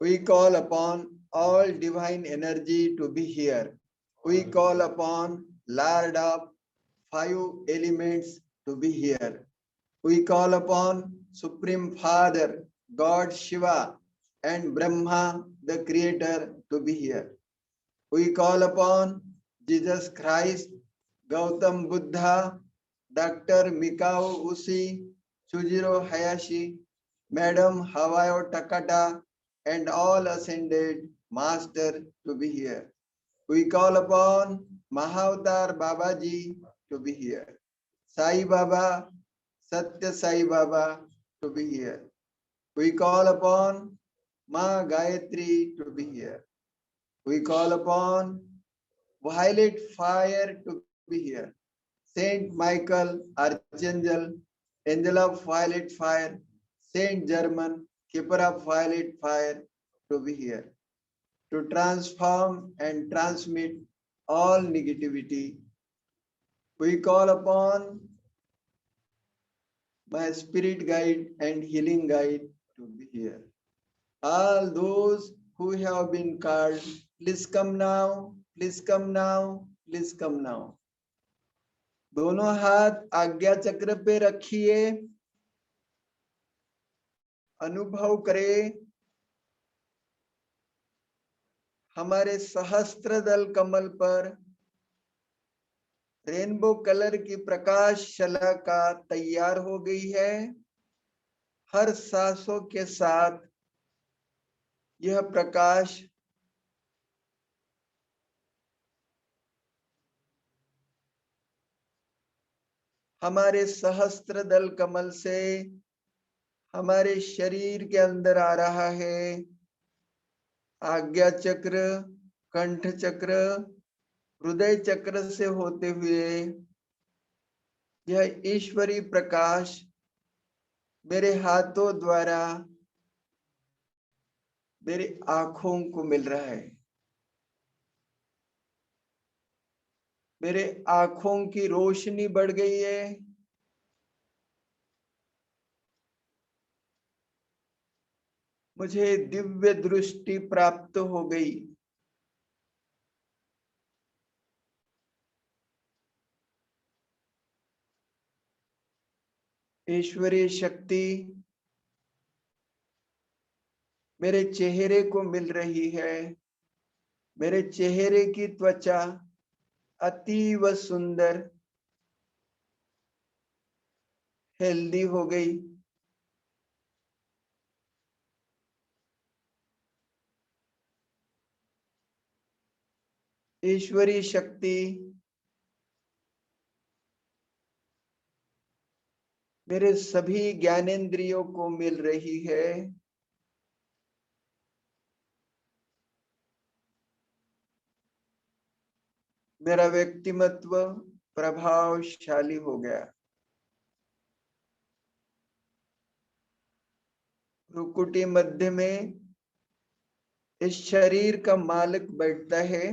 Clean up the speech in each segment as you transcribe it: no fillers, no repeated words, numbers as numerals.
We call upon all divine energy to be here. We call upon Lord of five elements to be here. We call upon Supreme Father, God Shiva, and Brahma, the Creator, to be here. We call upon Jesus Christ, Gautam Buddha, Dr. Mikao Ushi, Chujiro Hayashi, Madam Hawayo Takata, and all ascended master to be here. We call upon Mahavatar Babaji to be here. Sai Baba, Satya Sai Baba to be here. We call upon Ma Gayatri to be here. We call upon violet fire to be here. Saint Michael, Archangel, Angel of Violet Fire, Saint German, Keeper of Violet Fire to be here. To transform and transmit all negativity, we call upon my spirit guide and healing guide to be here. All those who have been called, please come now, please come now, please come now. दोनों हाथ आज्ञा चक्र पे रखिए, अनुभव करें हमारे सहस्त्र दल कमल पर रेनबो कलर की प्रकाश शलाका तैयार हो गई है। हर सांसों के साथ यह प्रकाश हमारे सहस्त्र दल कमल से हमारे शरीर के अंदर आ रहा है। आज्ञा चक्र, कंठ चक्र, हृदय चक्र से होते हुए यह ईश्वरी प्रकाश मेरे हाथों द्वारा मेरी आंखों को मिल रहा है। मेरे आंखों की रोशनी बढ़ गई है। मुझे दिव्य दृष्टि प्राप्त हो गई। ईश्वरीय शक्ति मेरे चेहरे को मिल रही है। मेरे चेहरे की त्वचा अतीव सुंदर, हेल्दी हो गई। ईश्वरीय शक्ति मेरे सभी ज्ञानेंद्रियों को मिल रही है। मेरा व्यक्तिमत्व प्रभावशाली हो गया। भ्रुकुटी मध्य में इस शरीर का मालिक बैठता है,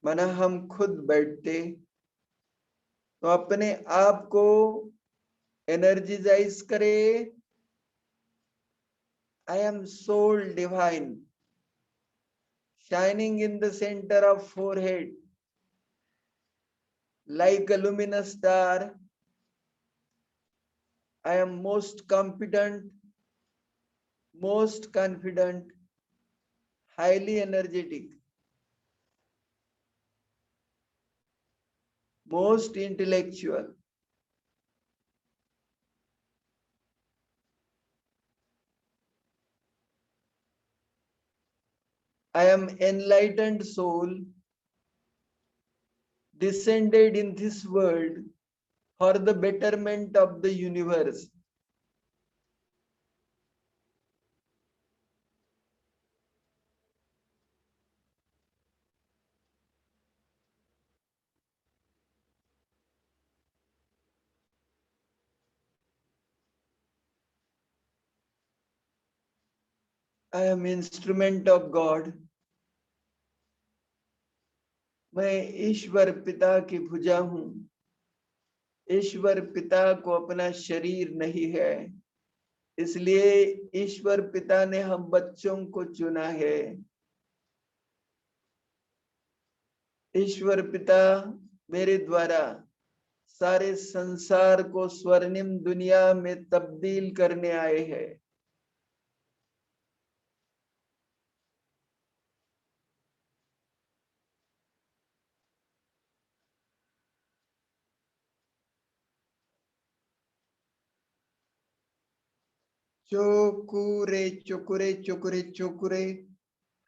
माना हम खुद बैठते तो अपने आप को एनर्जाइज करे। I am soul divine, shining in the center of forehead, like a luminous star. I am most competent, most confident, highly energetic, most intellectual. I am enlightened soul, descended in this world for the betterment of the universe. I am instrument of God. मैं ईश्वर पिता की भुजा हूं। ईश्वर पिता को अपना शरीर नहीं है, इसलिए ईश्वर पिता ने हम बच्चों को चुना है। ईश्वर पिता मेरे द्वारा सारे संसार को स्वर्णिम दुनिया में तब्दील करने आए हैं। चोकुरे चोकुरे चोकुरे चोकुरे,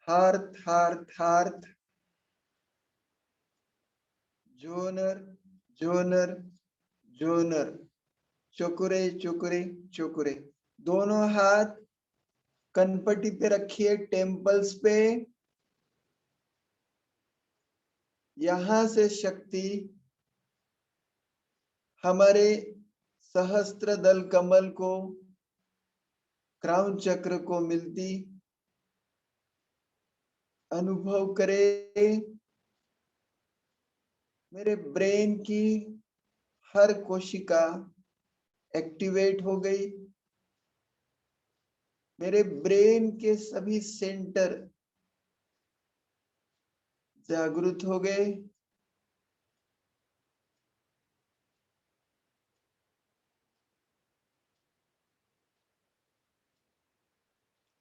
hearth hearth hearth, genre genre genre, चोकुरे चोकुरे चोकुरे। दोनों हाथ कनपट्टी पे रखिए, टेम्पल्स पे। यहां से शक्ति हमारे सहस्त्र दल कमल को, क्राउन चक्र को मिलती। अनुभव करें मेरे ब्रेन की हर कोशिका एक्टिवेट हो गई। मेरे ब्रेन के सभी सेंटर जागृत हो गए।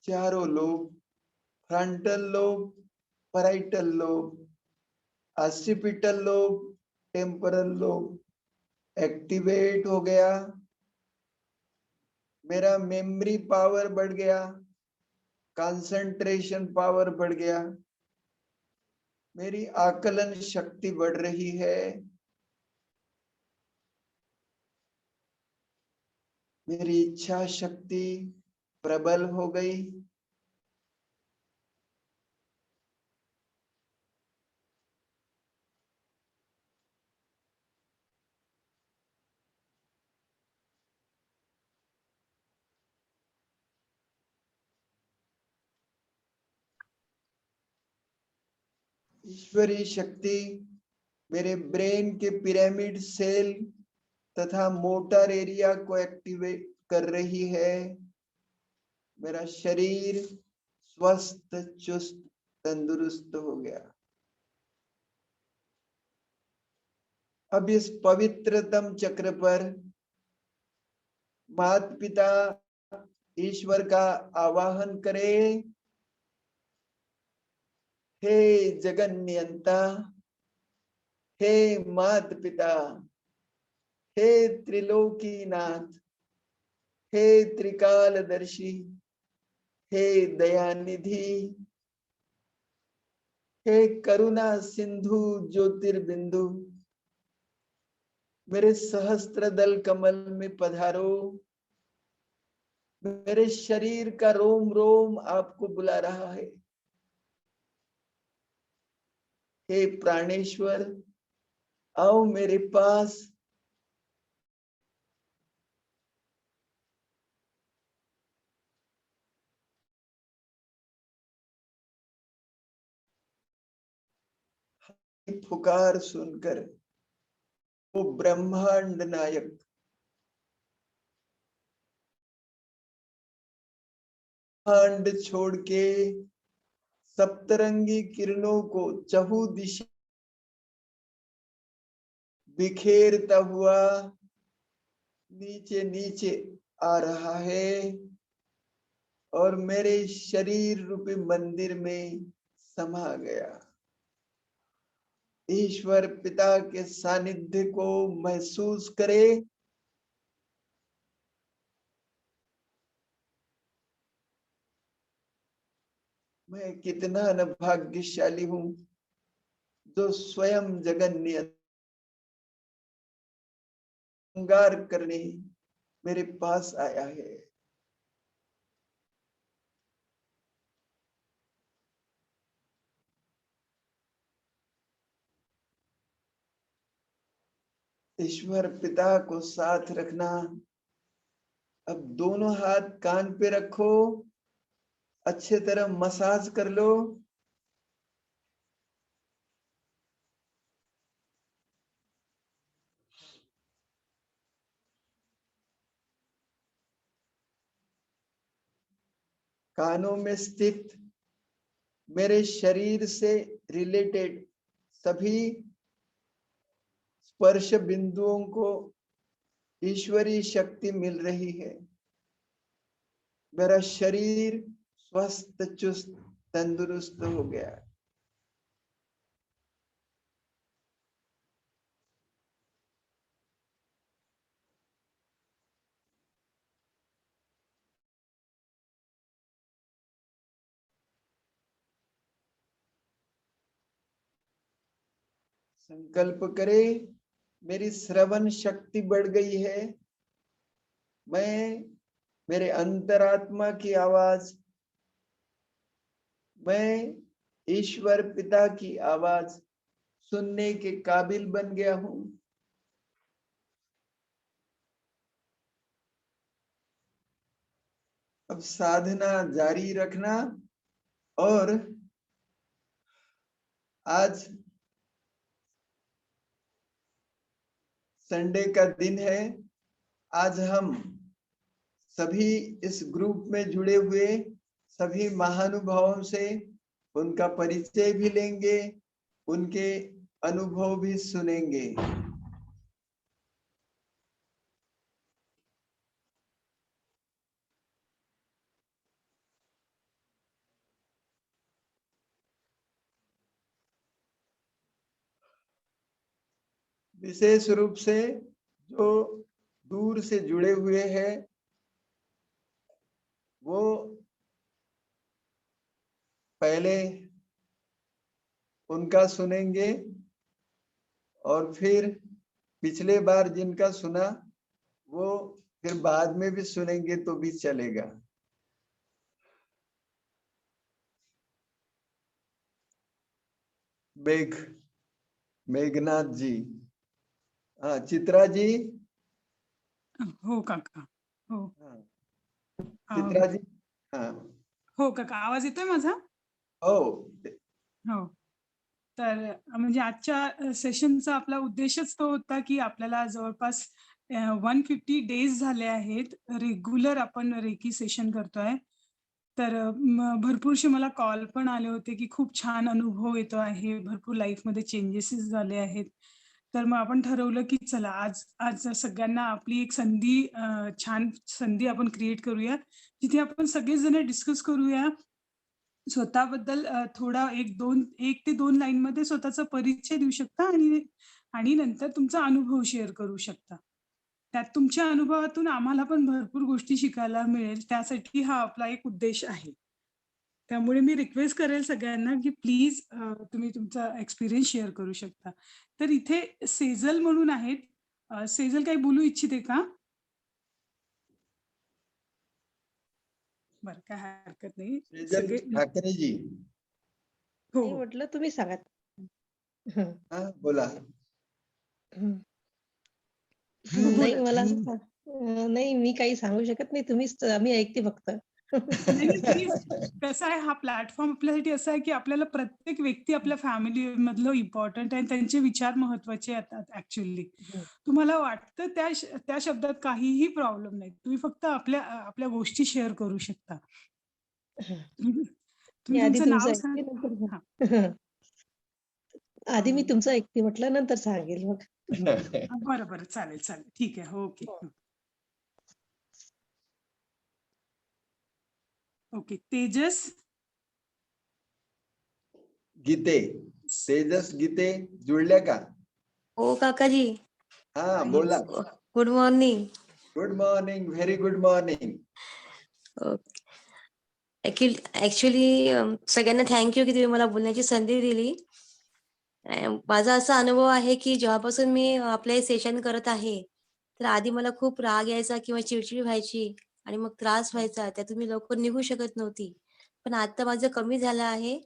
चारों lobe, frontal lobe, parietal lobe, occipital lobe, temporal lobe activate हो गया। मेरा मेमोरी पावर बढ़ गया, कंसंट्रेशन पावर बढ़ गया, मेरी आकलन शक्ति बढ़ रही है। मेरी इच्छा शक्ति प्रबल हो गई। ईश्वरीय शक्ति मेरे ब्रेन के पिरामिड सेल तथा मोटर एरिया को एक्टिवेट कर रही है। मेरा शरीर स्वस्थ चुस्त तंदुरुस्त हो गया। अब इस पवित्रतम चक्र पर माता पिता ईश्वर का आवाहन करें। हे जगन नियंता, हे माता पिता, हे त्रिलोकीनाथ, हे त्रिकालदर्शी, हे दयानिधि, हे करुणा सिंधु ज्योतिर्बिंदु, मेरे सहस्त्र दल कमल में पधारो। मेरे शरीर का रोम रोम आपको बुला रहा है। हे प्राणेश्वर, आओ मेरे पास। पुकार सुनकर वो ब्रह्मांड नायक ब्रह्मांड छोड़ के सप्तरंगी किरणों को चहु दिशा बिखेरता हुआ नीचे नीचे आ रहा है और मेरे शरीर रूपी मंदिर में समा गया। ईश्वर पिता के सानिध्य को महसूस करे। मैं कितना न भाग्यशाली हूं जो स्वयं जगन्य श्रृंगार करने मेरे पास आया है। ईश्वर पिता को साथ रखना। अब दोनों हाथ कान पे रखो, अच्छे तरह मसाज कर लो। कानों में स्थित मेरे शरीर से रिलेटेड सभी स्पर्श बिंदुओं को ईश्वरीय शक्ति मिल रही है। मेरा शरीर स्वस्थ चुस्त तंदुरुस्त हो गया है। संकल्प करे, मेरी श्रवण शक्ति बढ़ गई है। मैं मेरे अंतरात्मा की आवाज, मैं ईश्वर पिता की आवाज सुनने के काबिल बन गया हूं। अब साधना जारी रखना। और आज संडे का दिन है। आज हम सभी इस ग्रुप में जुड़े हुए सभी महानुभावों से उनका परिचय भी लेंगे, उनके अनुभव भी सुनेंगे। विशेष रूप से जो दूर से जुड़े हुए हैं वो पहले उनका सुनेंगे और फिर पिछले बार जिनका सुना वो फिर बाद में भी सुनेंगे तो भी चलेगा। मेघनाथ जी, हाँ चित्रा जी, हो काका, हो चित्रा जी, हाँ हो काका, आवाज येतोय माझा? हो हो. तर म्हणजे आजच्या सेशनचा आपला उद्देशच तो होता की आपल्याला जवळपास 150 डेज झाले आहेत रेग्युलर आपण रेकी सेशन करतोय. तर भरपूरशे मला कॉल पण आले होते की खूप छान अनुभव येतो आहे, भरपूर लाईफमध्ये चेंजेस झाले आहेत. तर मग आपण ठरवलं की चला आज सगळ्यांना आपली एक छान संधी आपण क्रिएट करूया, जिथे आपण सगळेजण डिस्कस करूया स्वतःबद्दल. थोडा 1 ते 2 लाईनमध्ये स्वतःचा परिचय देऊ शकता आणि नंतर तुमचा अनुभव शेअर करू शकता. त्यात तुमच्या अनुभवातून आम्हाला पण भरपूर गोष्टी शिकायला मिळेल, त्यासाठी हा आपला एक उद्देश आहे. त्यामुळे मी रिक्वेस्ट करेल सगळ्यांना की प्लीज तुम्ही तुमचा एक्सपिरियन्स शेअर करू शकता. तर इथे सेजल म्हणून आहेत. सेजल काही बोलू इच्छिते का? बरं, काय हरकत नाही. सेजल सगळे ठाकरे जी, हो, नाही हो. म्हटलं तुम्ही सांगा. हं, हाँ बोला। हं. बोला. नाही मला नाही मी काही सांगू शकत नाही. तुम्हीच मी ऐकते फक्त. नाही, नाही, प्लीज. कसं आहे, हा प्लॅटफॉर्म आपल्यासाठी असा आहे की आपल्याला प्रत्येक व्यक्ती आपल्या फॅमिली मधलं इम्पॉर्टंट आहे, त्यांचे विचार महत्वाचे आहेत ऍक्च्युअली. हं, तुम्हाला वाटतं त्या शब्दात काहीही प्रॉब्लेम नाही. तुम्ही फक्त आपल्या गोष्टी शेअर करू शकता. हं. मी तुम्ही आधी तुमचं तुमचं नाव ऐकते सांग. नंतर हां. हं. आधी मी अं, तुमचं ऐकते म्हटलं नंतर सांगेल मग. बरं, बरं. चालेल, चालेल. ठीक आहे. ओके. हो. ओके. तेजस? गीते, तेजस गीते जुळल्या का? हो काकाजी, हा बोला। Good morning. Good morning, very good morning. Actually सगळ्यांना थँक्यू की तुम्ही मला बोलण्याची संधी दिली. माझा असा अनुभव आहे की जेव्हापासून मी आपले सेशन करत आहे, तर आधी मला खूप राग यायचा किंवा चिडचिड व्हायची आणि मग त्रास व्हायचा. त्यातून मी लवकर निघू शकत नव्हती. पण आता माझं कमी झालं आहे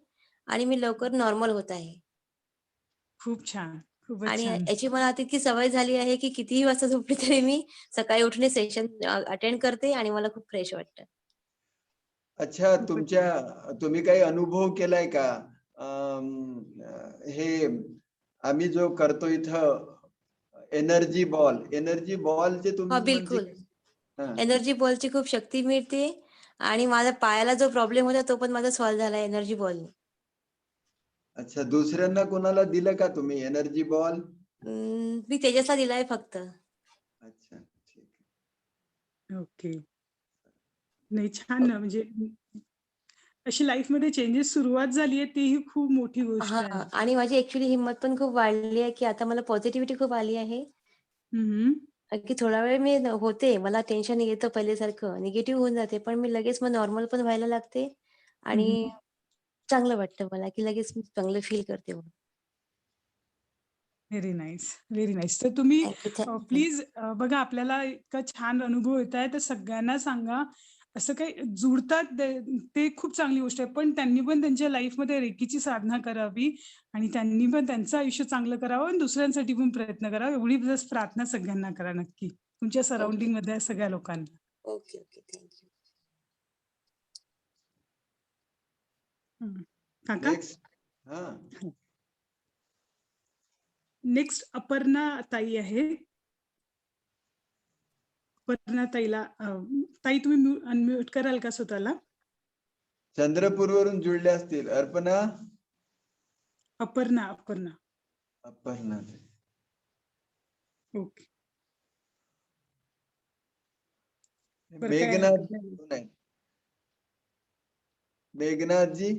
आणि मी लवकर नॉर्मल होत आहे. खूप छान. खूपच आणि छान. याची मला आता इतकी सवय झाली आहे की कितीही वाजता झोपली तरी मी सकाळी उठून सेशन अटेंड करते आणि मला खूप फ्रेश वाटतं. अच्छा, खूपच छान. तुम्ही काही अनुभव केलाय का? हे आम्ही जो करतो इथं एनर्जी बॉलचे हां, तुम्ही म्हणजे बिलकुल. हा, एनर्जी बॉलची खूप शक्ती मिळते आणि माझ्या पायाला जो प्रॉब्लेम होता तो पण माझा सॉल्व्ह झाला एनर्जी बॉल. अच्छा, दुसऱ्यांना कोणाला दिलं का तुम्ही एनर्जी बॉल? मी तेजसला दिलाय फक्त. अच्छा, ठीक आहे. ओके. नाही, छान ना, म्हणजे अशी लाईफ मध्ये चेंजेस सुरुवात झाली आहे, तीही खूप मोठी गोष्ट आहे. आणि माझी ऍक्च्युली हिंमत पण खूप वाढली आहे, की आता मला पॉझिटिव्हिटी खूप आली आहे. की थोडा वेळ मी होते, मला टेन्शन येतं पहिल्यासारखं, निगेटिव्ह होऊन जाते, पण मी लगेच मग नॉर्मल पण व्हायला लागते आणि चांगलं वाटतं मला, की लगेच मी चांगलं फील करते मग. Very nice, very nice. तर तुम्ही थँक्यू. प्लीज बघा, आपल्याला इतका छान अनुभव येत आहे, तर सगळ्यांना सांगा. असं काही जुडतात ते खूप चांगली गोष्ट आहे, पण त्यांनी पण त्यांच्या लाईफमध्ये रेकीची साधना करावी आणि त्यांनी पण त्यांचं आयुष्य चांगलं करावं आणि दुसऱ्यांसाठी पण प्रयत्न करावा. एवढी बस प्रार्थना सगळ्यांना करा नक्की, तुमच्या सराउंडिंग मध्ये सगळ्या लोकांना. Okay, thank you. काका, नेक्स्ट. हा, नेक्स्ट अपर्णा ताई आहे. अपर्णा ताईला ताई, तुम्ही अनम्यूट कराल का स्वतःला? चंद्रपूर वरून जुळले असतील. अर्पणा, अपर्णा. अपर्णा. ओके. बरं, काय मेघनाथ हरकत नाही. कोण आहे? मेघनाथजी,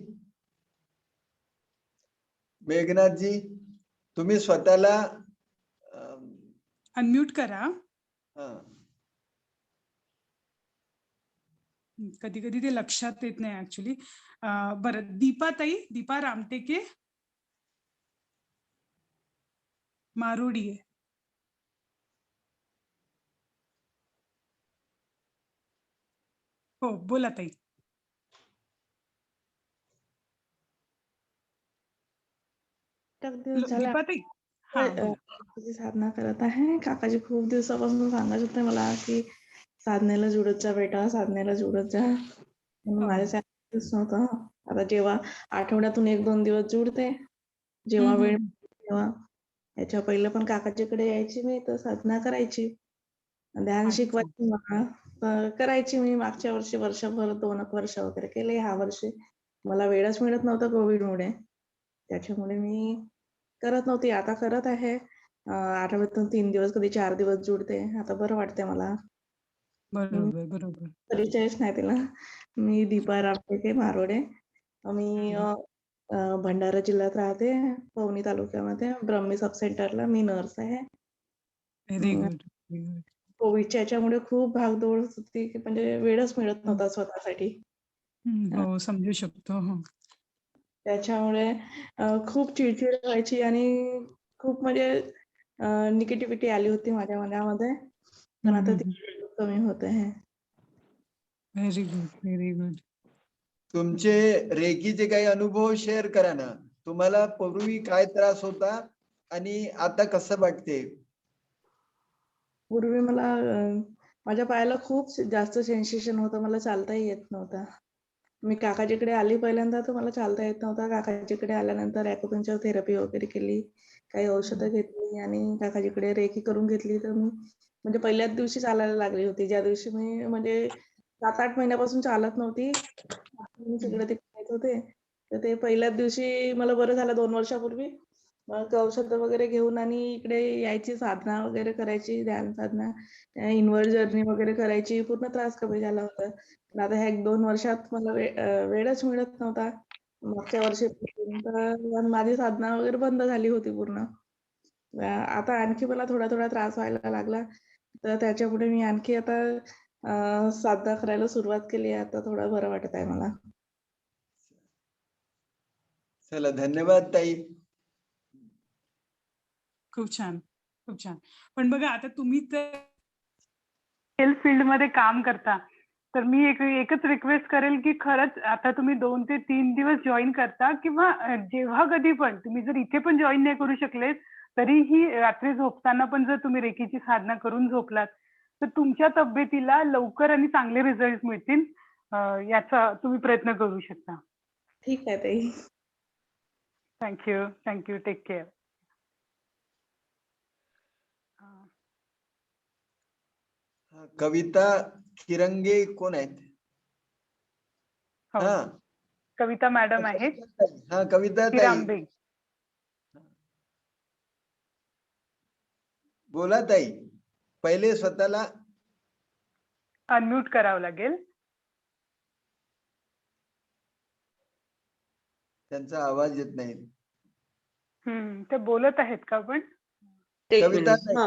मेघनाथजी, तुम्ही स्वतःला अनम्यूट करा. हा, कधी कधी ते लक्षात येत नाही ऍक्च्युली. बरं, दीपा ताई, दीपा रामटेके मारोडी आहे. हो, बोला ताई. दिवस झाला दीपा ताई, हा बोला. काकाची साधना करत आहे. काकाजी खूप दिवसापासून सांगत होते मला की साधनेला जुडत जा बेटा, साधनेला जुडत जा. म्हणून हो. माझ्यासाठी नव्हतं. आता जेव्हा आठवड्यातून 1-2 दिवस जुडते, जेव्हा वेळ तेव्हा. याच्या पहिले पण काकाजीकडे यायची मी, तर साधना करायची, ध्यान अच्छा. शिकवायची मला. तर करायची मी मागच्या वर्षी वर्षभर, 2 वर्ष वगैरे केले. ह्या वर्षी मला वेळच मिळत नव्हता कोविडमुळे, त्याच्यामुळे मी करत नव्हती. आता करत आहे. आठवड्यातून 3 दिवस, कधी 4 दिवस जुडते. आता बरं वाटतंय मला. बरोबर. परिचयच नाही तिला. मी दीपा रामटेके मारोडे. मी भंडारा जिल्ह्यात राहते, पवनी तालुक्यामध्ये ब्रह्मी सब सेंटरला मी नर्स आहे. व्हेरी अं, गुड. कोविडच्या याच्यामुळे खूप भागदौड होती, की म्हणजे वेळच मिळत नव्हता स्वतःसाठी. हो, समजू शकतो. हो. त्याच्यामुळे खूप चिडचिड व्हायची आणि खूप म्हणजे निगेटिव्हिटी आली होती माझ्या मनामध्ये. पण आता ती कमी होत आहे. Very good. तुमचे रेकीचे काही अनुभव शेअर करा ना. तुम्हाला पूर्वी काय त्रास होता आणि आता कसं वाटते? पूर्वी मला माझ्या पायाला खूप जास्त सेन्सेशन होतं. मला चालताही येत नव्हतं. मी काकाजीकडे आली पहिल्यांदा, तर मला चालता येत नव्हतं. काकाजीकडे आल्यानंतर ॲक्युपंक्चर थेरपी वगैरे केली, काही औषधं घेतली आणि काकाजीकडे रेकी करून घेतली. तर मी म्हणजे पहिल्याच दिवशी चालायला लागली होती. ज्या दिवशी मी म्हणजे 7-8 महिन्यापासून चालत नव्हती. मी तिकडे-तिकडे येत होते. तर ते पहिल्याच दिवशी मला बरं झालं 2 वर्षापूर्वी. मग औषधं वगैरे घेऊन आणि इकडे यायची, साधना वगैरे करायची, ध्यान साधना, इनवर्ड जर्नी वगैरे करायची. पूर्ण त्रास कमी झाला होता. पण आता ह्या 1-2 वर्षात मला वेळच मिळत नव्हता. मागच्या वर्षीपासून तर माझी साधना वगैरे बंद झाली होती पूर्ण. आता आणखी मला थोडा त्रास व्हायला लागला. तर त्याच्यापुढे मी आणखी आता साधना करायला सुरुवात केली आहे. आता थोडं बरं वाटत आहे मला. चला, धन्यवाद ताई. खूप छान. पण बघा, आता तुम्ही तर हेल्थ फील्ड मध्ये काम करता, तर मी एकच रिक्वेस्ट करेल की खरंच आता तुम्ही 2 ते 3 दिवस जॉईन करता किंवा जेव्हा कधी पण तुम्ही जर इथे पण जॉईन नाही करू शकले, तरीही रात्री झोपताना पण जर तुम्ही रेकीची साधना करून झोपलात, तर तुमच्या तब्येतीला लवकर आणि चांगले रिझल्ट मिळतील. याचा तुम्ही प्रयत्न करू शकता. ठीक आहे ताई. Thank you. Take care. Kavita Kirange कोण आहेत? हो, हा कविता मॅडम आहेत. हा कविता ताई हिरांबे. बोला ताई. पहिले स्वतःला अनम्यूट करावं लागेल. त्यांचा आवाज येत नाही. ते बोलत आहेत का पण? एक कविता मिनिट. ताई. हा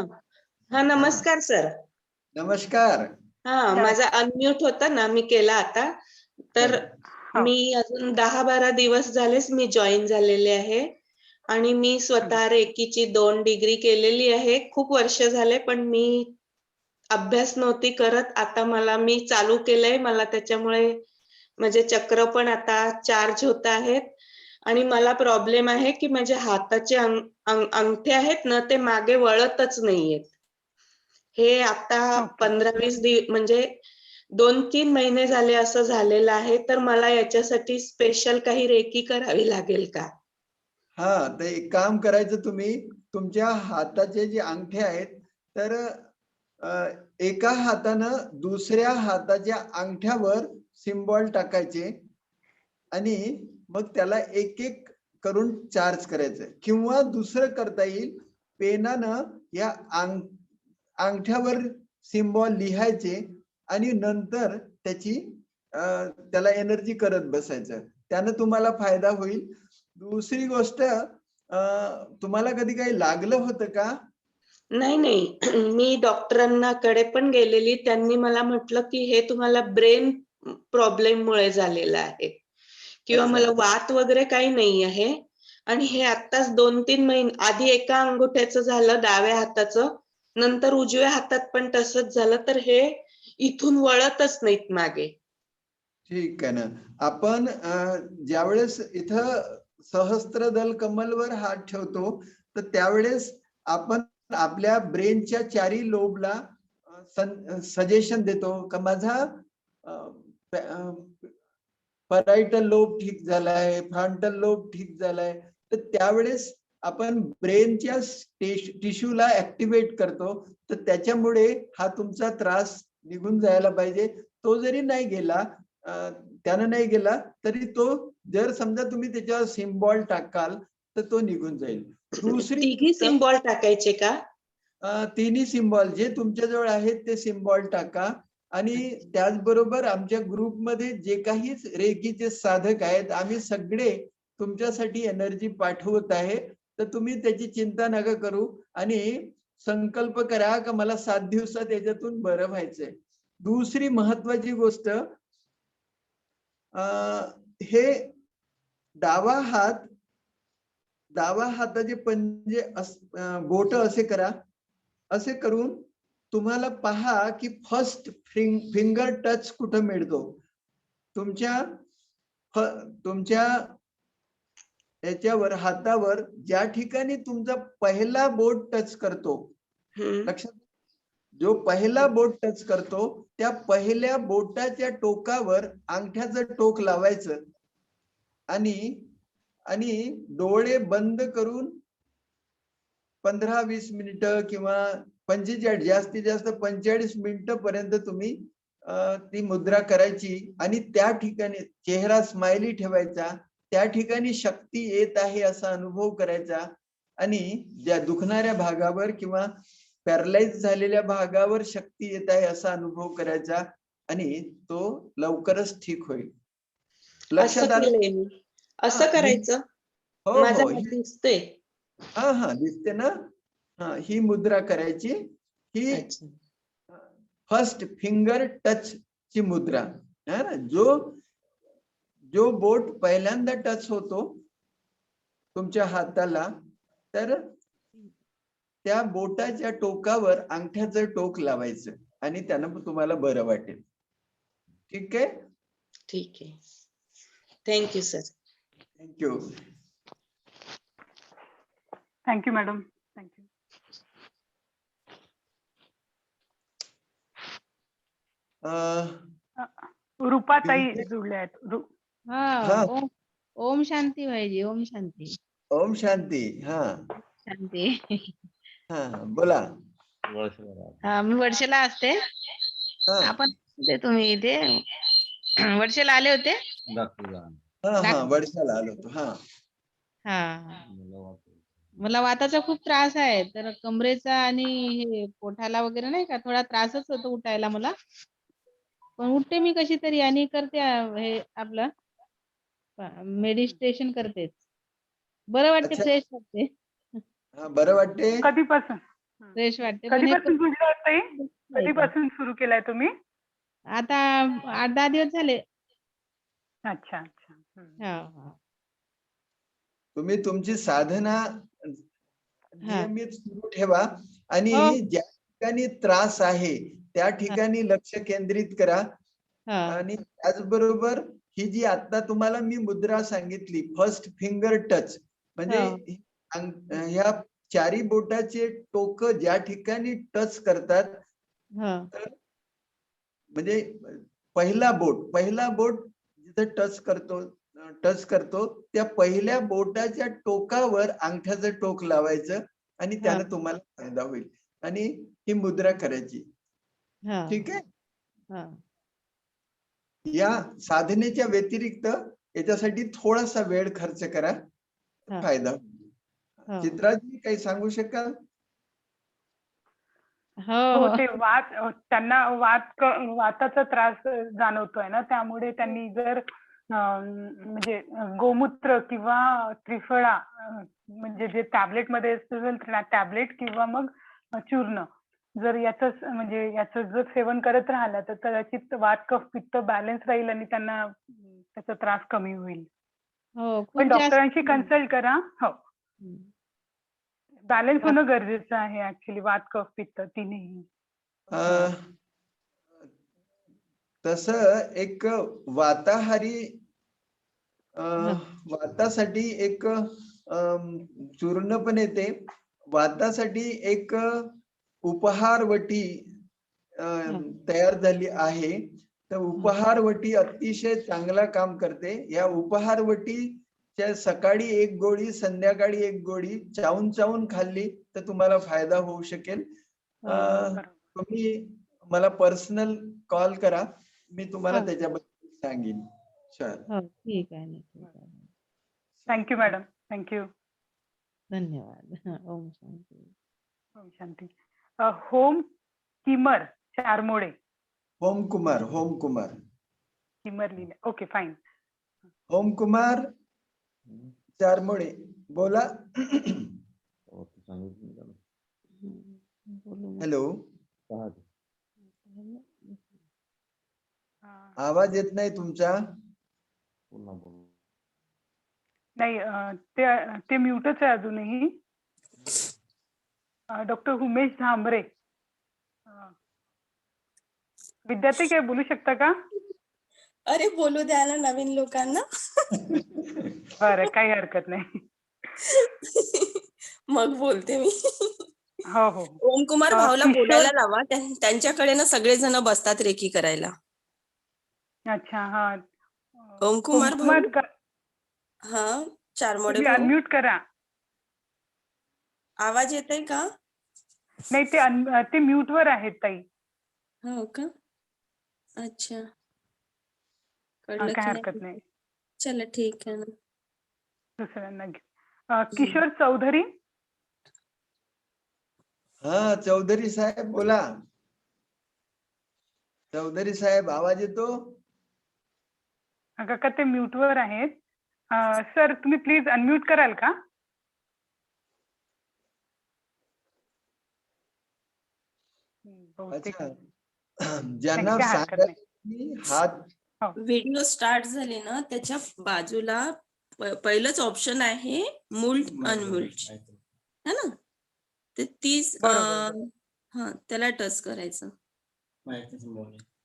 हा नमस्कार सर. नमस्कार. हा माझा अनम्यूट होता ना, मी केला आता. तर हो. मी अजून 10-12 दिवस झालेच मी जॉईन झालेले आहे आणि मी स्वतः रेकीची 2 डिग्री केलेली आहे. खूप वर्ष झाले पण मी अभ्यास नव्हती करत. आता मी चालू केलंय. मला त्याच्यामुळे म्हणजे चक्र पण आता चार्ज होत आहेत आणि मला प्रॉब्लेम आहे की माझ्या हाताचे अंगठे आहेत ना ते मागे वळतच नाहीयेत. हे आता ओके. 15-20 म्हणजे 2-3 महिने झाले असं झालेलं आहे. तर मला याच्यासाठी स्पेशल काही रेकी करावी लागेल का? हा तर एक काम करायचं, तुम्ही तुमच्या हाताचे जे अंगठे आहेत तर एका हातानं दुसऱ्या हाताच्या अंगठ्यावर सिम्बॉल टाकायचे आणि मग त्याला एक एक करून चार्ज करायचं, किंवा दुसरं करता येईल, पेनानं या अंगठ्यावर सिम्बॉल लिहायचे आणि नंतर त्याला एनर्जी करत बसायचं. त्यानं तुम्हाला फायदा होईल. दुसरी गोष्ट, तुम्हाला कधी काही लागलं होतं का? नाही. मी डॉक्टरांकडे पण गेलेली. त्यांनी मला म्हटलं की हे तुम्हाला ब्रेन प्रॉब्लेम मुळे झालेलं आहे किंवा अच्छा. मला वात वगैरे काही नाही आहे. आणि हे आत्ताच 2-3 महिने आधी एका अंगठ्याचं झालं डाव्या हाताचं, नंतर उजव्या हातात पण तसंच झालं. तर हे इथून वळतच नाहीत मागे. ठीक आहे ना. आपण ज्यावेळेस इथं सहस्त्रदल कमलवर हात ठेवतो तर त्यावेळेस आपण आपल्या ब्रेनच्या 4ही लोबला सजेशन देतो का माझा परायटल लोब ठीक झालाय, फ्रंटल लोब ठीक झालाय. तर त्यावेळेस आपण ब्रेनच्या टिश्यूला ऍक्टिव्हेट करतो. तर त्याच्यामुळे हा तुमचा त्रास निघून जायला पाहिजे. तो जरी नाही गेला, त्यानं नाही गेला तरी तो, जर समजा तुम्ही त्याच्यावर सिम्बॉल टाकाल तर तो निघून जाईल. दुसरी तिघी सिम्बॉल टाकायचे का? तिन्ही सिम्बॉल जे तुमच्याजवळ आहेत ते सिम्बॉल टाका. आणि त्याचबरोबर आमच्या ग्रुपमध्ये जे काही रेकीचे साधक आहेत, आम्ही सगळे तुमच्यासाठी एनर्जी पाठवत आहे. तर तुम्ही त्याची चिंता नका करू आणि संकल्प करा का मला 7 दिवसात याच्यातून बरं व्हायचंय. दुसरी महत्वाची गोष्ट, हे डावा हाताचे पंजे बोट असे करा. असे करून तुम्हाला पहा की फर्स्ट फिंगर टच कुठं मिळतो. तुमच्या याच्यावर हातावर ज्या ठिकाणी तुमचा पहिला बोट टच करतो, लक्षात, जो पहिला बोट टच करतो त्या पहिल्या बोटाच्या टोकावर अंगठ्याचं टोक लावायचं आणि डोळे बंद करून 15-20 मिनिटं किंवा 45, जास्तीत जास्त 45 मिनिटं पर्यंत तुम्ही ती मुद्रा करायची आणि त्या ठिकाणी चेहरा स्माइली ठेवायचा. त्या ठिकाणी शक्ती येत आहे असा अनुभव करायचा आणि ज्या दुखणाऱ्या भागावर किंवा पॅरलाइज झालेल्या भागावर शक्ती येत आहे असा अनुभव करायचा आणि तो लवकरच ठीक होईल. लक्षात असं आलं? केलंय मी. असं करायचं? हो माझा हो, हात दिसतोय. हा दिसते ना. ही मुद्रा करायची. ही अच्छा. फर्स्ट फिंगर टच ची मुद्रा है ना. जो बोट पहिल्यांदा टच होतो तुमच्या हाताला, तर त्या बोटाच्या टोकावर अंगठ्याचं टोक लावायचं आणि त्यानं तुम्हाला बरं वाटेल. ठीक आहे. ठीक आहे. Thank you sir. Thank you. Thank you madam. Thank you. रूपाताई जुळल्या आहेत. हा. ओम शांती भाईजी. ओम शांती. ओम शांती. हा शांती. हा बोला. मी वर्षेला असते. हा आपण तुम्ही इथे वर्षाला आले होते. हा वर्षाला आलो होतो. हा मला वाताचा खूप त्रास आहे, तर कमरेचा आणि हे पोटाला वगैरे नाही का थोडा त्रासच होतो उठायला मला. पण उठते मी कशी तरी आणि करते हे आपलं मेडिटेशन करते. बरं वाटते, अच्छा. फ्रेश वाटते. हा बरं वाटते. कधीपासून फ्रेश वाटते. पण हे कधीपासून सुरू ताई? कधीपासून सुरू केलाय तुम्ही? आता 8-10 दिवस झाले. अच्छा अच्छा. हा. तुम्ही तुमची साधना नियमित सुरू ठेवा आणि हो. ज्या ठिकाणी त्रास आहे त्या ठिकाणी लक्ष केंद्रित करा. आणि त्याचबरोबर ही जी आता तुम्हाला मी मुद्रा सांगितली, फर्स्ट फिंगर टच, म्हणजे ह्या चारी बोटाचे टोक ज्या ठिकाणी टच करतात, म्हणजे पहिला बोट जिथे टच करतो त्या पहिल्या बोटाच्या टोकावर अंगठ्याचं टोक लावायचं आणि त्यानं तुम्हाला फायदा होईल. आणि ही मुद्रा करायची. ठीक आहे. या साधनेच्या व्यतिरिक्त याच्यासाठी थोडासा वेळ खर्च करा, फायदा होईल. चित्राजी काही सांगू शकाल? हो, ते त्यांना वाताचा त्रास जाणवतोय ना, त्यामुळे त्यांनी जर म्हणजे गोमूत्र किंवा त्रिफळा म्हणजे जे टॅबलेट मध्ये असेल टॅबलेट किंवा मग चूर्ण, जर याचं जर सेवन करत राहिलं तर कदाचित वात कफ पित्त बॅलन्स राहील आणि त्यांना त्याचा त्रास कमी होईल. पण डॉक्टरांशी कन्सल्ट करा. हो, बॅलन्स होणं गरजेचं आहे ऍक्च्युली, वात कफ पित्त तिन्ही. तसं एक वातासाठी एक चूर्ण पण येते. वातासाठी एक उपहारवटी तयार झाली आहे. तर उपहारवटी अतिशय चांगला काम करते. या उपहारवटीच्या सकाळी एक गोळी, संध्याकाळी एक गोळी चावून खाल्ली तर तुम्हाला फायदा होऊ शकेल. तुम्ही मला पर्सनल कॉल करा, मी तुम्हाला त्याच्याबद्दल सांगेन. ठीक आहे. Thank you madam, thank you. धन्यवाद. Om Shanti. Om Shanti. Home Kemar चारमोडे. Home Kumar Kemar लिहिले. Okay, fine. होम कुमार चारमोडे बोला. हॅलो, आवाज येत नाही तुमचा. नाही, ते म्यूटच आहे अजूनही. डॉक्टर उमेश झांबरे, विद्यार्थी काय बोलू शकता का? अरे बोलू द्या ना नवीन लोकांना. बरं, काही हरकत नाही. मग बोलते मी. हो. ओमकुमार भाऊला बोलायला लावा, त्यांच्याकडे ना सगळेजण बसतात रेकी करायला. अच्छा, हा. ओमकुमार भाऊ, हा चारमोडे भाऊ, अनम्यूट करा. आवाज येतोय का? नाही, ते म्यूट वर आहेत ताई. हो का? अच्छा, काय हरकत नाही. चला ठीक आहे ना. दुसऱ्यांना घे. किशोर चौधरी. हा, चौधरी साहेब बोला. चौधरी साहेब, आवाज येतो? काका ते म्यूट वर आहेत. सर, तुम्ही प्लीज अनम्यूट कराल का? ज्यांना हात व्हिडिओ स्टार्ट झाले ना, त्याच्या बाजूला पहिलंच ऑप्शन आहे मुल्ट अनमुल्ट, है ना? ते 30 त्याला टच करायचं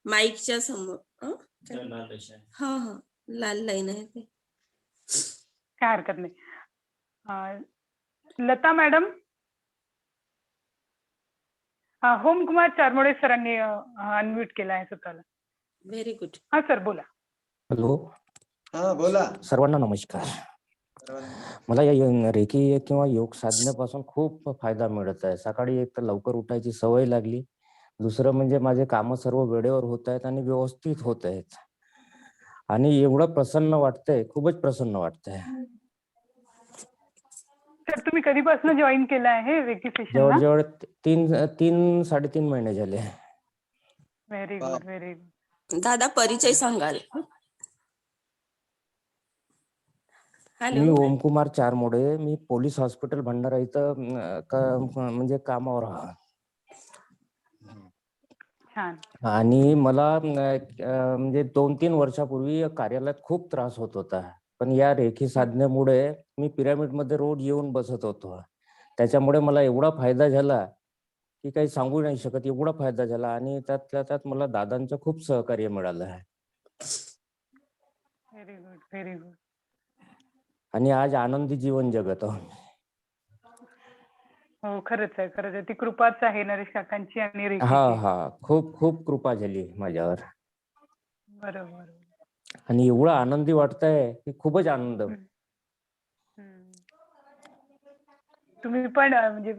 माईकच्या समोर. हा, लाल लाईन आहे ते. काय हरकत नाही. लता मॅडम. होम कुमार चारमोडे सरांनी अनम्यूट केला आहे स्वतःला. Very good. हा सर, बोला. हॅलो. हा, बोला. सर्वांना नमस्कार. मला या रेकी किंवा योग साधनेपासून खूप फायदा मिळत आहे. सकाळी एक तर लवकर उठायची सवय लागली. दुसरं म्हणजे माझे कामं सर्व वेळेवर होत आहेत आणि व्यवस्थित होत आहेत. आणि एवढं प्रसन्न वाटतंय, खूपच प्रसन्न वाटतंय. तर तुम्ही कधीपासून जॉईन केलं आहे रेकी सेशनला? जवळजवळ 3-3.5 महिने झाले. Very good, very good. दादा परिचय सांगाल? मी हॅलो. ओमकुमार चारमोडे. मी पोलीस हॉस्पिटल भंडारा इथं म्हणजे कामावर आहे. छान. आणि मला म्हणजे 2-3 वर्षापूर्वी कार्यालयात खूप त्रास होत होता. पण या रेखी साधनेमुळे मी पिरामिडमध्ये रोज येऊन बसत होतो. त्याच्यामुळे मला एवढा फायदा झाला की काही सांगू नाही शकत, एवढा फायदा झाला. आणि त्यातल्या त्यात मला दादांचं खूप सहकार्य मिळालं आहे. Very good, very good. आणि आज आनंदी जीवन जगत आहोत. हो, खरंच आहे, खरंच आहे. ती कृपाच आहे नरेश काकांची आणि हा रेकीची. हा खूप खूप कृपा झाली माझ्यावर. बरोबर. आणि एवढं आनंदी वाटतंय की खूपच आनंद. तुम्ही पण म्हणजे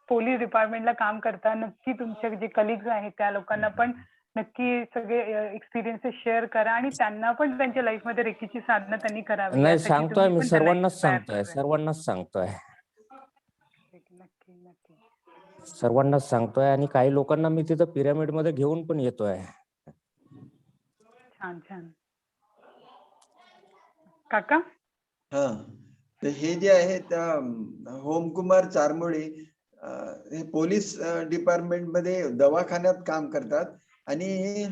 पोलीस डिपार्टमेंटला काम करता, नक्की तुमचे जे कलिग्स आहेत त्या लोकांना पण नक्की सगळे एक्सपिरियन्सेस शेअर करा आणि त्यांना पण त्यांच्या लाईफ मध्ये रेकीची साधना त्यांनी करावी. नाही, यासाठी सांगतोय तुम्ही मी, पण त्यांना सर्वांनाच inspire सांगतोय, करा. सर्वांनाच सांगतोय, नक्की नक्की. सर्वांनाच सांगतोय. आणि काही लोकांना मी तिथं पिरामिड मध्ये घेऊन पण येतोय. छान छान. काका? हा, तर हे जे आहेत ओमकुमार चारमोडे हे पोलीस डिपार्टमेंट मध्ये दवाखान्यात काम करतात. आणि